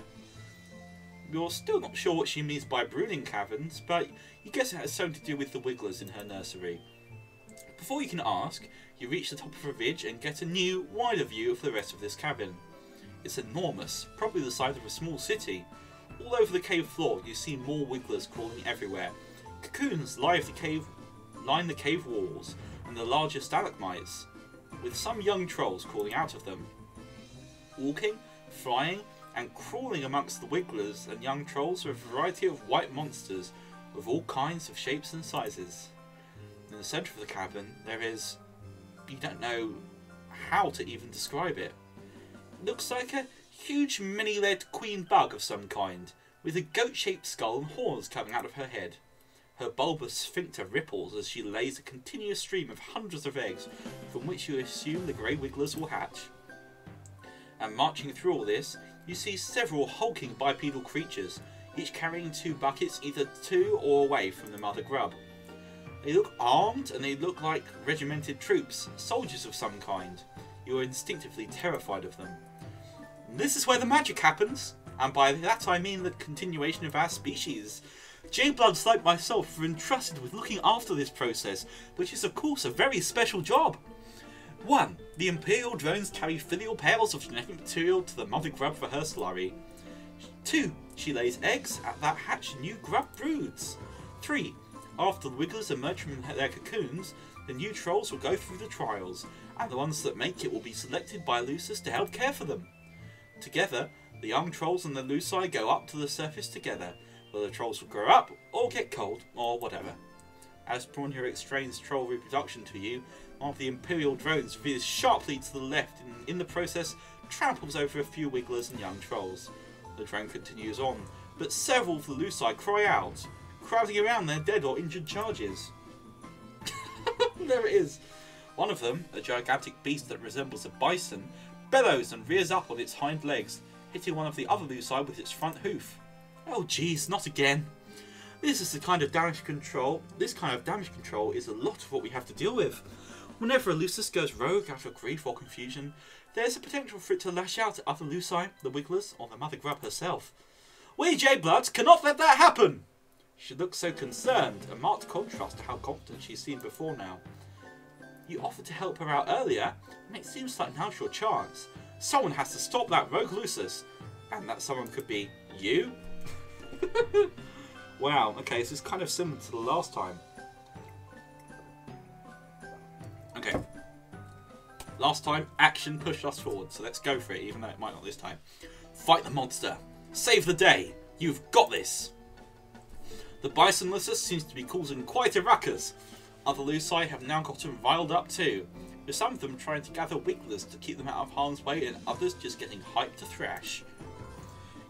Speaker 3: You're still not sure what she means by brooding caverns, but you guess it has something to do with the wigglers in her nursery. Before you can ask, you reach the top of a ridge and get a new, wider view of the rest of this cavern. It's enormous, probably the size of a small city. All over the cave floor you see more wigglers crawling everywhere. Cocoons line the cave walls and the larger stalagmites, with some young trolls crawling out of them. Walking, flying, and crawling amongst the wigglers and young trolls are a variety of white monsters of all kinds of shapes and sizes. In the centre of the cavern there is... you don't know how to even describe it. It looks like a huge many-legged queen bug of some kind, with a goat-shaped skull and horns coming out of her head. Her bulbous sphincter ripples as she lays a continuous stream of hundreds of eggs, from which you assume the grey wigglers will hatch. And marching through all this, you see several hulking bipedal creatures, each carrying 2 buckets either to or away from the mother grub. They look armed and they look like regimented troops, soldiers of some kind. You are instinctively terrified of them. And this is where the magic happens, and by that I mean the continuation of our species. J-Bloods like myself are entrusted with looking after this process, which is of course a very special job. 1. The Imperial drones carry filial pairs of genetic material to the mother grub for her slurry. 2. She lays eggs that hatch new grub broods. 3. After the wigglers emerge from their cocoons, the new trolls will go through the trials, and the ones that make it will be selected by Lucis to help care for them. Together, the young trolls and the Luci go up to the surface together, where the trolls will grow up, or get cold, or whatever. As Bronja explains troll reproduction to you, one of the Imperial drones veers sharply to the left and in the process tramples over a few wigglers and young trolls. The drone continues on, but several of the Luci cry out, crowding around their dead or injured charges. There it is. One of them, a gigantic beast that resembles a bison, bellows and rears up on its hind legs, hitting one of the other Luci with its front hoof. Oh jeez, not again. This kind of damage control is a lot of what we have to deal with. Whenever a Lucis goes rogue out of grief or confusion, there's a potential for it to lash out at other Luci, the wigglers, or the mother grub herself. We J-Bloods cannot let that happen! She looks so concerned, a marked contrast to how confident she's seen before now. You offered to help her out earlier, and it seems like now's your chance. Someone has to stop that rogue Lucis, and that someone could be you? Wow, okay, this is kind of similar to the last time. Okay. Last time, action pushed us forward, so let's go for it, even though it might not this time. Fight the monster. Save the day. You've got this. The bison Lucis seems to be causing quite a ruckus. Other Luci have now gotten riled up too, with some of them trying to gather wigglers to keep them out of harm's way and others just getting hyped to thrash.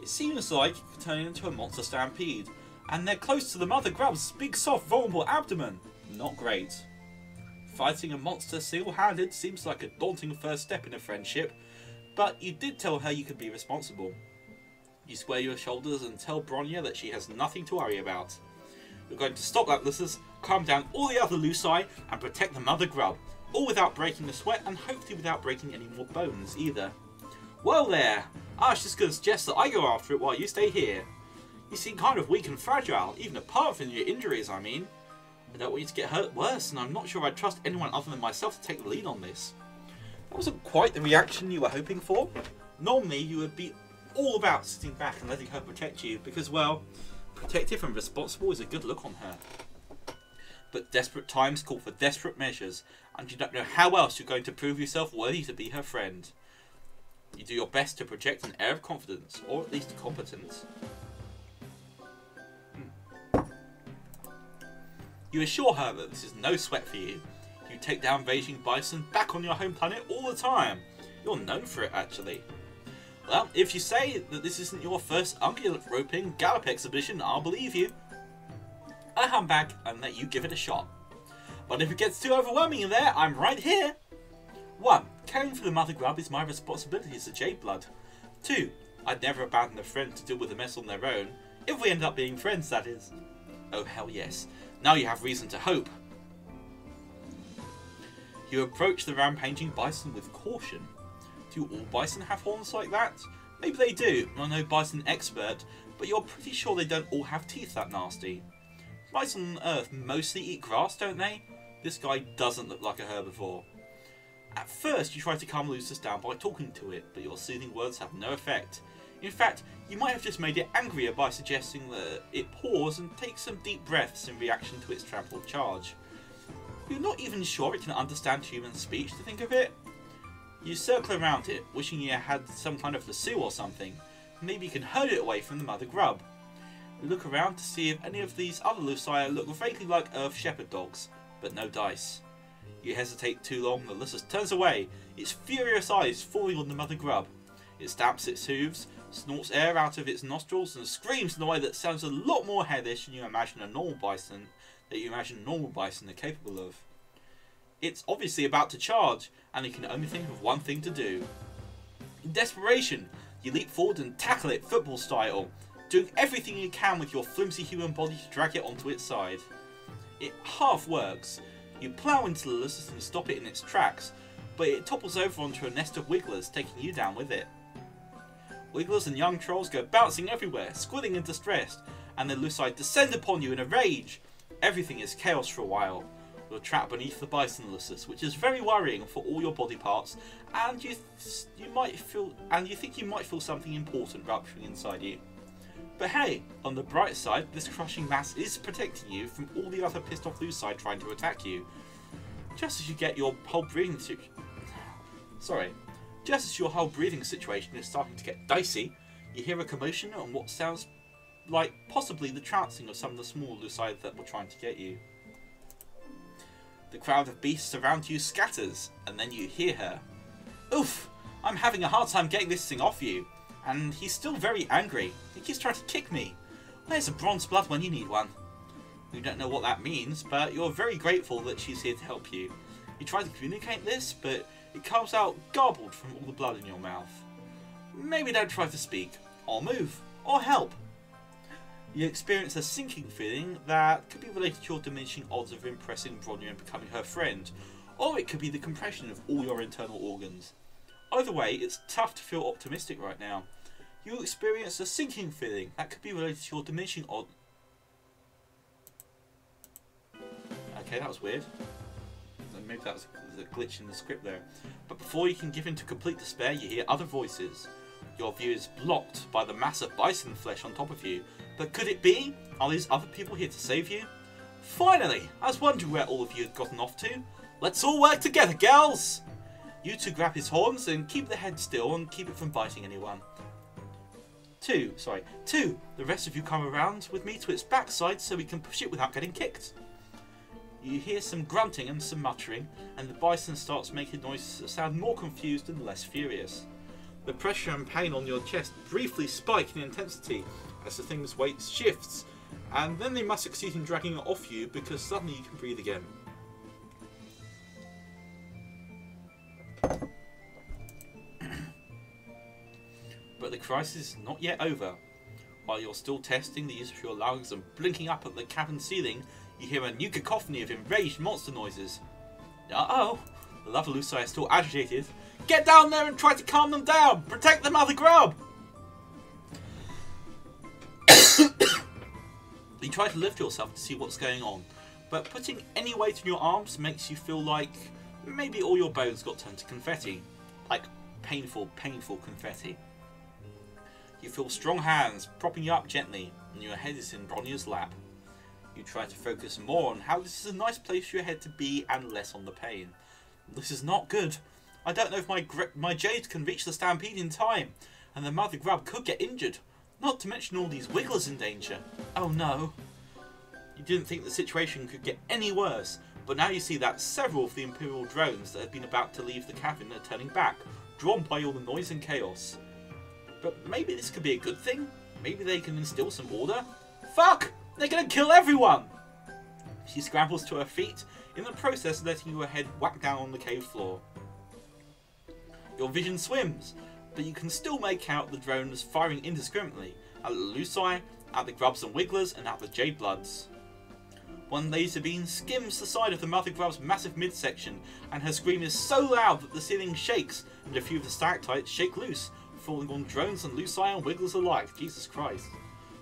Speaker 3: It seems like it could turn into a monster stampede, and they're close to the mother grub's big soft vulnerable abdomen. Not great. Fighting a monster single-handed seems like a daunting first step in a friendship, but you did tell her you could be responsible. You square your shoulders and tell Bronja that she has nothing to worry about. You're going to stop that Lucis, calm down all the other Luci, and protect the mother grub, all without breaking a sweat and hopefully without breaking any more bones either. Well there, I was just going to suggest that I go after it while you stay here. You seem kind of weak and fragile, even apart from your injuries, I mean. I don't want you to get hurt worse, and I'm not sure I'd trust anyone other than myself to take the lead on this. That wasn't quite the reaction you were hoping for. Normally you would be all about sitting back and letting her protect you, because, well, protective and responsible is a good look on her. But desperate times call for desperate measures, and you don't know how else you're going to prove yourself worthy to be her friend. You do your best to project an air of confidence, or at least competence. You assure her that this is no sweat for you. You take down raging bison back on your home planet all the time. You're known for it, actually. Well, if you say that this isn't your first ungulate roping gallop exhibition, I'll believe you. I'll come back and let you give it a shot. But if it gets too overwhelming in there, I'm right here. 1. Caring for the mother grub is my responsibility as a J-Blood. 2. I'd never abandon a friend to deal with a mess on their own. If we end up being friends, that is. Oh hell yes. Now you have reason to hope. You approach the rampaging bison with caution. Do all bison have horns like that? Maybe they do, I'm no bison expert, but you're pretty sure they don't all have teeth that nasty. Bison on Earth mostly eat grass, don't they? This guy doesn't look like a herbivore. At first you try to calm Lucius down by talking to it, but your soothing words have no effect. In fact, you might have just made it angrier by suggesting that it pause and take some deep breaths in reaction to its trampled charge. You're not even sure it can understand human speech to think of it. You circle around it, wishing you had some kind of lasso or something. Maybe you can herd it away from the mother grub. You look around to see if any of these other Lucia look vaguely like Earth shepherd dogs, but no dice. You hesitate too long, the Lucius turns away, its furious eyes falling on the mother grub. It stamps its hooves, snorts air out of its nostrils, and screams in a way that sounds a lot more hellish than you imagine normal bison are capable of. It's obviously about to charge, and you can only think of one thing to do. In desperation, you leap forward and tackle it football style, doing everything you can with your flimsy human body to drag it onto its side. It half works. You plough into the Lucius and stop it in its tracks, but it topples over onto a nest of wigglers, taking you down with it. Wigglers and young trolls go bouncing everywhere, squealing and distressed, and the Luci descend upon you in a rage. Everything is chaos for a while. You're trapped beneath the bison Lucius, which is very worrying for all your body parts, and you think you might feel something important rupturing inside you. But hey, on the bright side, this crushing mass is protecting you from all the other pissed off Luci trying to attack you. Just as your whole breathing situation is starting to get dicey, you hear a commotion and what sounds like possibly the trouncing of some of the small Luci that were trying to get you. The crowd of beasts around you scatters, and then you hear her. Oof! I'm having a hard time getting this thing off you. And he's still very angry. He keeps trying to kick me. Where's a bronze blood when you need one? You don't know what that means, but you're very grateful that she's here to help you. You try to communicate this, but it comes out garbled from all the blood in your mouth. Maybe don't try to speak, or move, or help. You experience a sinking feeling that could be related to your diminishing odds of impressing Bronya and becoming her friend, or it could be the compression of all your internal organs. Either way, it's tough to feel optimistic right now. You experience a sinking feeling that could be related to your diminishing odds. Okay, that was weird. Maybe that was a glitch in the script there. But before you can give in to complete despair, you hear other voices. Your view is blocked by the mass of bison flesh on top of you. But could it be? Are these other people here to save you? Finally! I was wondering where all of you had gotten off to. Let's all work together, girls! You two grab his horns and keep the head still and keep it from biting anyone. Two, the rest of you come around with me to its backside so we can push it without getting kicked. You hear some grunting and some muttering, and the bison starts making noises that sound more confused and less furious. The pressure and pain on your chest briefly spike in intensity as the thing's weight shifts, and then they must succeed in dragging it off you because suddenly you can breathe again. But the crisis is not yet over. While you're still testing the use of your lungs and blinking up at the cabin ceiling, you hear a new cacophony of enraged monster noises. Uh-oh! The other Luci is still agitated. Get down there and try to calm them down! Protect the mother grub! You try to lift yourself to see what's going on, but putting any weight on your arms makes you feel like maybe all your bones got turned to confetti. Like painful, painful confetti. You feel strong hands propping you up gently, and your head is in Bronya's lap. You try to focus more on how this is a nice place for your head to be and less on the pain. This is not good. I don't know if my jade can reach the stampede in time, and the mother grub could get injured. Not to mention all these wigglers in danger. Oh no. You didn't think the situation could get any worse, but now you see that several of the Imperial drones that had been about to leave the cabin are turning back, drawn by all the noise and chaos. But maybe this could be a good thing? Maybe they can instill some order? Fuck! They're gonna kill everyone! She scrambles to her feet, in the process letting your head whack down on the cave floor. Your vision swims, but you can still make out the drones firing indiscriminately at the Luci, at the grubs and wigglers, and at the jade bloods. One laser beam skims the side of the mother grub's massive midsection, and her scream is so loud that the ceiling shakes and a few of the stalactites shake loose, falling on drones and Lucii and Wigglers alike. Jesus Christ.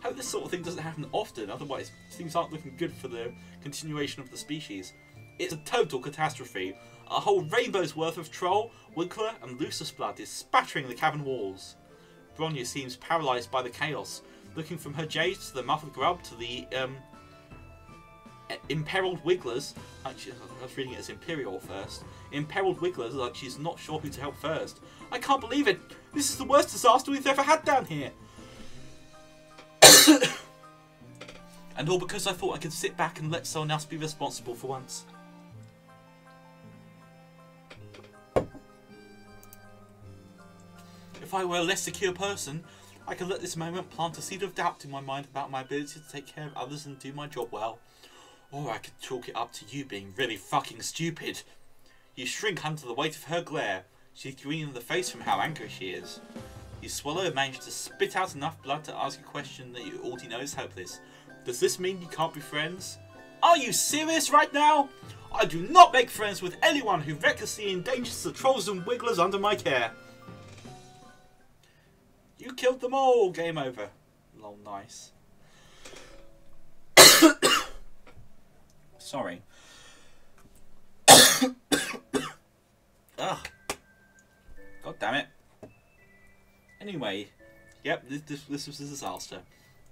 Speaker 3: Hope this sort of thing doesn't happen often, otherwise things aren't looking good for the continuation of the species. It's a total catastrophe. A whole rainbow's worth of troll, wiggler and lusus blood is spattering the cavern walls. Bronya seems paralysed by the chaos, looking from her jade to the mother grub to the imperiled wigglers. Actually, I was reading it as imperial at first. Imperiled wigglers, like she's not sure who to help first. I can't believe it! This is the worst disaster we've ever had down here! And all because I thought I could sit back and let someone else be responsible for once. If I were a less secure person, I could let this moment plant a seed of doubt in my mind about my ability to take care of others and do my job well. Or I could chalk it up to you being really fucking stupid. You shrink under the weight of her glare. She's green in the face from how angry she is. You swallow and manage to spit out enough blood to ask a question that you already know is hopeless. Does this mean you can't be friends? Are you serious right now? I do not make friends with anyone who recklessly endangers the trolls and wigglers under my care. You killed them all. Game over. Lol, nice. Sorry. Ugh. God damn it. Anyway, yep, this was a disaster.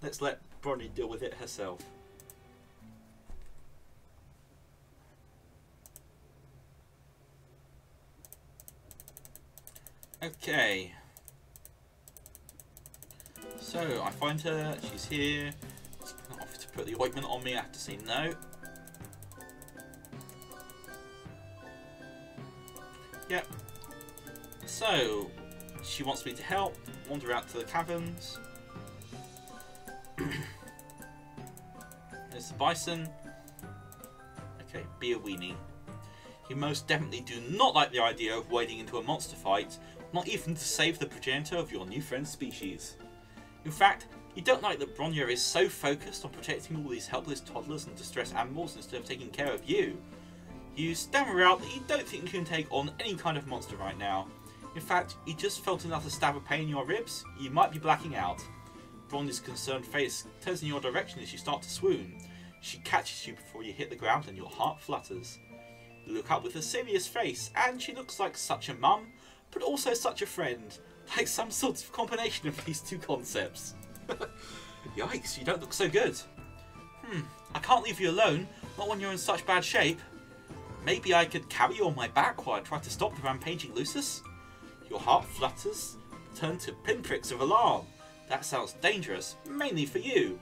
Speaker 3: Let's let Bronya deal with it herself. Okay. So, I find her, she's here. She's going to offer to put the ointment on me, I have to say no. Yep. So, she wants me to help, wander out to the caverns. There's the bison. Okay, be a weenie. You most definitely do not like the idea of wading into a monster fight, not even to save the progenitor of your new friend's species. In fact, you don't like that Bronya is so focused on protecting all these helpless toddlers and distressed animals instead of taking care of you. You stammer out that you don't think you can take on any kind of monster right now. In fact, you just felt another stab of pain in your ribs, you might be blacking out. Bronya's concerned face turns in your direction as you start to swoon. She catches you before you hit the ground and your heart flutters. You look up with a serious face, and she looks like such a mum, but also such a friend. Like some sort of combination of these two concepts. Yikes, you don't look so good. I can't leave you alone, not when you're in such bad shape. Maybe I could carry you on my back while I try to stop the rampaging Lusus? Your heart flutters, turn to pinpricks of alarm. That sounds dangerous, mainly for you.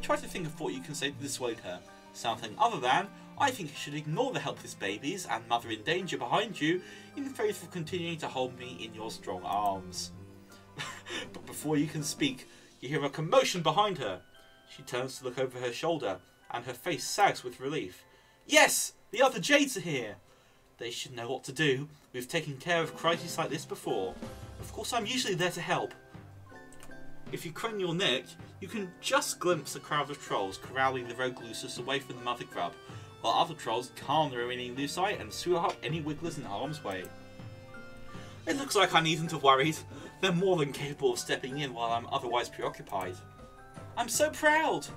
Speaker 3: Try to think of what you can say to dissuade her. Something other than, I think you should ignore the helpless babies and mother in danger behind you in favour of continuing to hold me in your strong arms. But before you can speak, you hear a commotion behind her. She turns to look over her shoulder, and her face sags with relief. Yes! The other Jades are here! They should know what to do. We've taken care of crises like this before. Of course, I'm usually there to help. If you crane your neck, you can just glimpse a crowd of trolls corralling the rogue Lusus away from the mother grub, while other trolls calm the remaining Lucii and sewer up any wigglers in harm's way. It looks like I needn't have worried. They're more than capable of stepping in while I'm otherwise preoccupied. I'm so proud!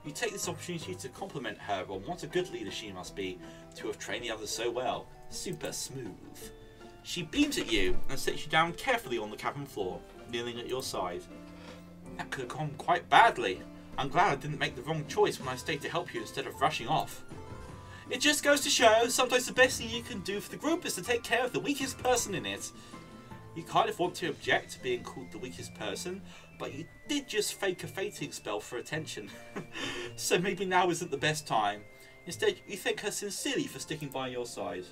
Speaker 3: You take this opportunity to compliment her on what a good leader she must be, to have trained the others so well. Super smooth. She beams at you and sets you down carefully on the cavern floor, kneeling at your side. That could have gone quite badly. I'm glad I didn't make the wrong choice when I stayed to help you instead of rushing off. It just goes to show, sometimes the best thing you can do for the group is to take care of the weakest person in it. You kind of want to object to being called the weakest person, but you did just fake a fating spell for attention. So maybe now isn't the best time. Instead, you thank her sincerely for sticking by your side.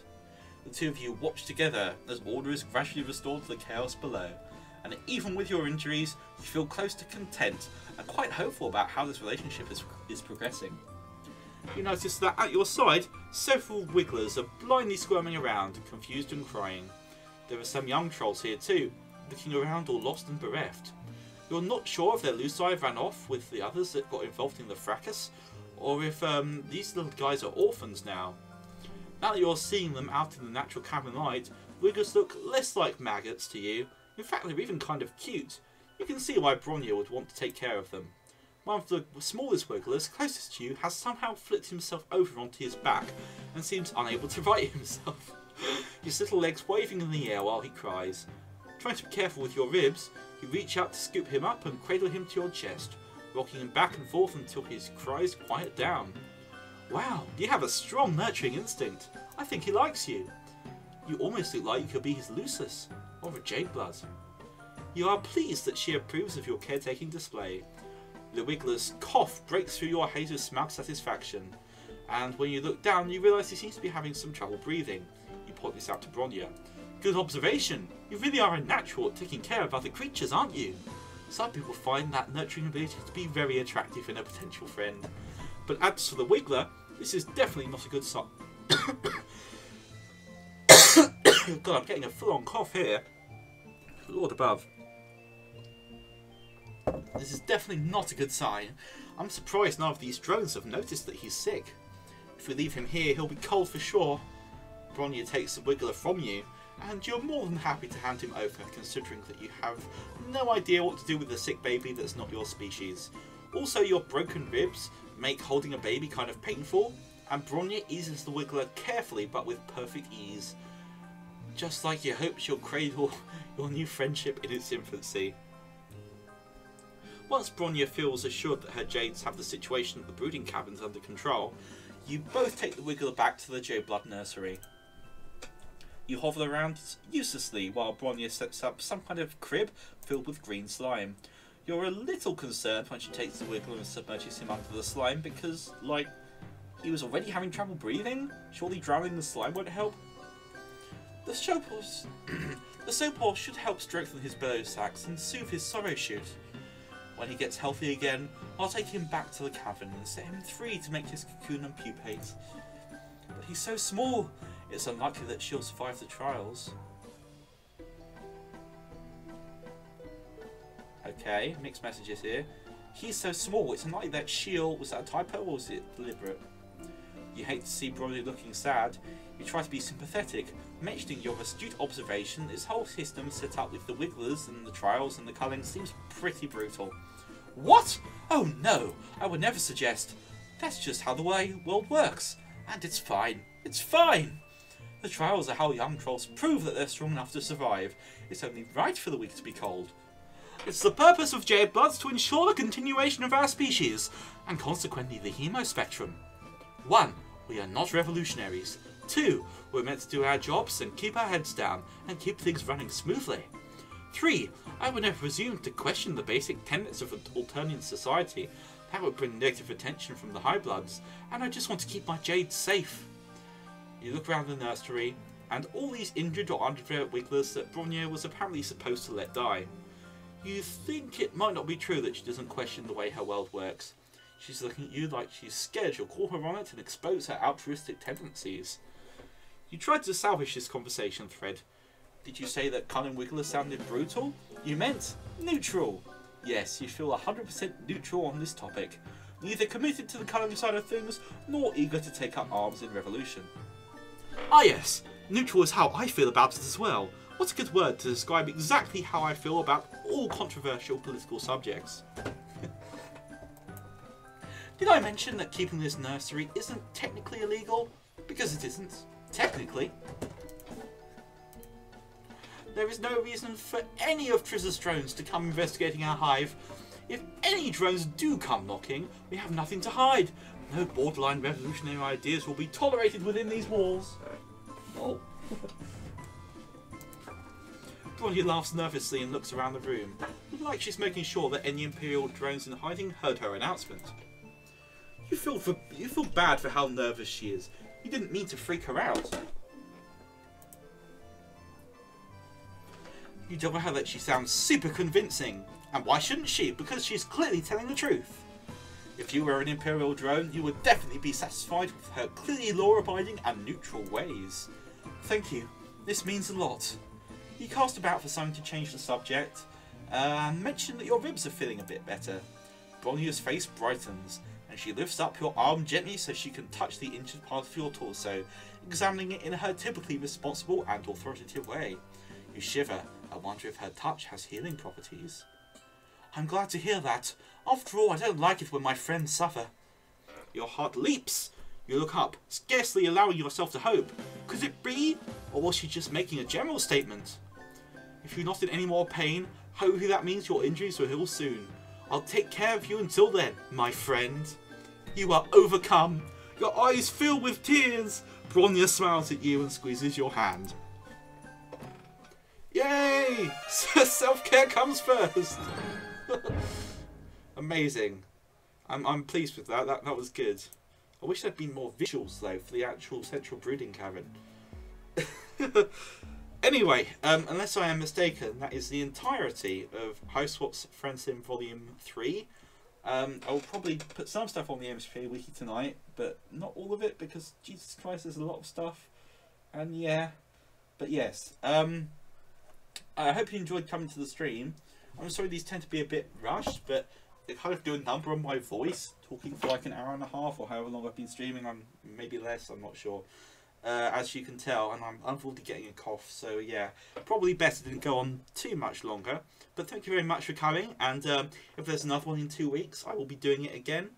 Speaker 3: The two of you watch together as order is gradually restored to the chaos below. And even with your injuries, you feel close to content and quite hopeful about how this relationship is progressing. You notice that at your side, several wigglers are blindly squirming around, confused and crying. There are some young trolls here too, looking around all lost and bereft. You're not sure if their Lucii ran off with the others that got involved in the fracas, or if these little guys are orphans now. Now that you're seeing them out in the natural cavern light, wigglers look less like maggots to you, In fact, they're even kind of cute. You can see why Bronya would want to take care of them. One of the smallest wigglers closest to you has somehow flipped himself over onto his back and seems unable to right himself. His little legs waving in the air while he cries. Trying to be careful with your ribs, you reach out to scoop him up and cradle him to your chest, rocking him back and forth until his cries quiet down. Wow, you have a strong nurturing instinct. I think he likes you. You almost look like you could be his Lucis, or a Jadeblood. You are pleased that she approves of your caretaking display. The wiggler's cough breaks through your haze of smug satisfaction, and when you look down you realise he seems to be having some trouble breathing. You point this out to Bronya. Good observation. You really are a natural at taking care of other creatures, aren't you? Some people find that nurturing ability to be very attractive in a potential friend. But as for the wiggler, this is definitely not a good sign. God, I'm getting a full-on cough here. Lord above. This is definitely not a good sign. I'm surprised none of these drones have noticed that he's sick. If we leave him here, he'll be cold for sure. Bronya takes the wiggler from you, and you're more than happy to hand him over, considering that you have no idea what to do with a sick baby that's not your species. Also, your broken ribs make holding a baby kind of painful, and Bronya eases the wiggler carefully but with perfect ease. Just like you hoped you'll cradle your new friendship in its infancy. Once Bronya feels assured that her Jades have the situation at the brooding cabins under control, you both take the wiggler back to the Jadeblood nursery. You hover around uselessly while Bronya sets up some kind of crib filled with green slime. You're a little concerned when she takes the wiggler and submerges him under the slime because, like, he was already having trouble breathing? Surely drowning the slime won't help? The soap should help strengthen his bellow sacs and soothe his sorrow shoot. When he gets healthy again, I'll take him back to the cavern and set him free to make his cocoon and pupate. But he's so small, it's unlikely that she'll survive the trials. Okay, mixed messages here. He's so small, it's unlikely that she'll... Was that a typo or was it deliberate? You hate to see Bronya looking sad. You try to be sympathetic, mentioning your astute observation. This whole system set up with the wigglers and the trials and the culling seems pretty brutal. What? Oh no, I would never suggest. That's just how the world works. And it's fine. It's fine. The trials are how young trolls prove that they're strong enough to survive. It's only right for the weak to be cold. It's the purpose of Jadebloods to ensure the continuation of our species, and consequently the hemospectrum. 1. We are not revolutionaries. 2. We're meant to do our jobs and keep our heads down and keep things running smoothly. 3. I would never presume to question the basic tenets of an alternate society. That would bring negative attention from the high bloods, and I just want to keep my jades safe. You look around the nursery, and all these injured or underdeveloped wigglers that Bronya was apparently supposed to let die. You think it might not be true that she doesn't question the way her world works. She's looking at you like she's scared you'll call her on it and expose her altruistic tendencies. You tried to salvage this conversation thread. Did you say that Cullen Wiggler sounded brutal? You meant neutral. Yes, you feel 100% neutral on this topic. Neither committed to the Cullen side of things, nor eager to take up arms in revolution. Ah yes, neutral is how I feel about it as well. What's a good word to describe exactly how I feel about all controversial political subjects? Did I mention that keeping this nursery isn't technically illegal? Because it isn't. Technically. There is no reason for any of Triz's drones to come investigating our hive. If any drones do come knocking, we have nothing to hide. No borderline revolutionary ideas will be tolerated within these walls. Oh. Bronya laughs nervously and looks around the room, like she's making sure that any Imperial drones in hiding heard her announcement. You feel bad for how nervous she is. You didn't mean to freak her out. You tell her that she sounds super convincing. And why shouldn't she? Because she's clearly telling the truth. If you were an Imperial drone, you would definitely be satisfied with her clearly law-abiding and neutral ways. Thank you. This means a lot. You cast about for something to change the subject, and mention that your ribs are feeling a bit better. Bronya's face brightens, and she lifts up your arm gently so she can touch the injured part of your torso, examining it in her typically responsible and authoritative way. You shiver. I wonder if her touch has healing properties. I'm glad to hear that. After all, I don't like it when my friends suffer. Your heart leaps. You look up, scarcely allowing yourself to hope. Could it be? Or was she just making a general statement? If you're not in any more pain, hopefully that means your injuries will heal soon. I'll take care of you until then, my friend. You are overcome. Your eyes fill with tears. Bronya smiles at you and squeezes your hand. Yay! Self-care comes first. Amazing. I'm pleased with that. That was good. I wish there'd been more visuals though for the actual central brooding cavern. Anyway, unless I am mistaken, that is the entirety of Hiveswap's Friendsim Volume 3. I'll probably put some stuff on the MSP Wiki tonight, but not all of it because Jesus Christ, there's a lot of stuff. And yeah, but yes. I hope you enjoyed coming to the stream. I'm sorry these tend to be a bit rushed, but they kind of do a number on my voice, talking for like an hour and a half or however long I've been streaming. I'm maybe less, I'm not sure. As you can tell, and I'm unfortunately getting a cough, so yeah, probably better didn't go on too much longer. But thank you very much for coming, and if there's another one in 2 weeks, I will be doing it again.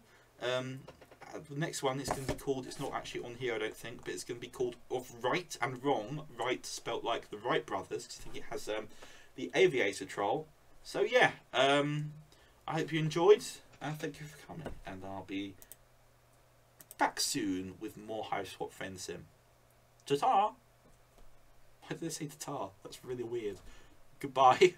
Speaker 3: The next one is going to be called, it's not actually on here I don't think, but it's going to be called Of Right and Wrong, right spelt like the Wright brothers, because I think it has the Aviator Troll. So yeah, I hope you enjoyed, and thank you for coming, and I'll be back soon with more Hiveswap Friendsim. Ta-ta! Why did they say ta-ta? That's really weird. Goodbye.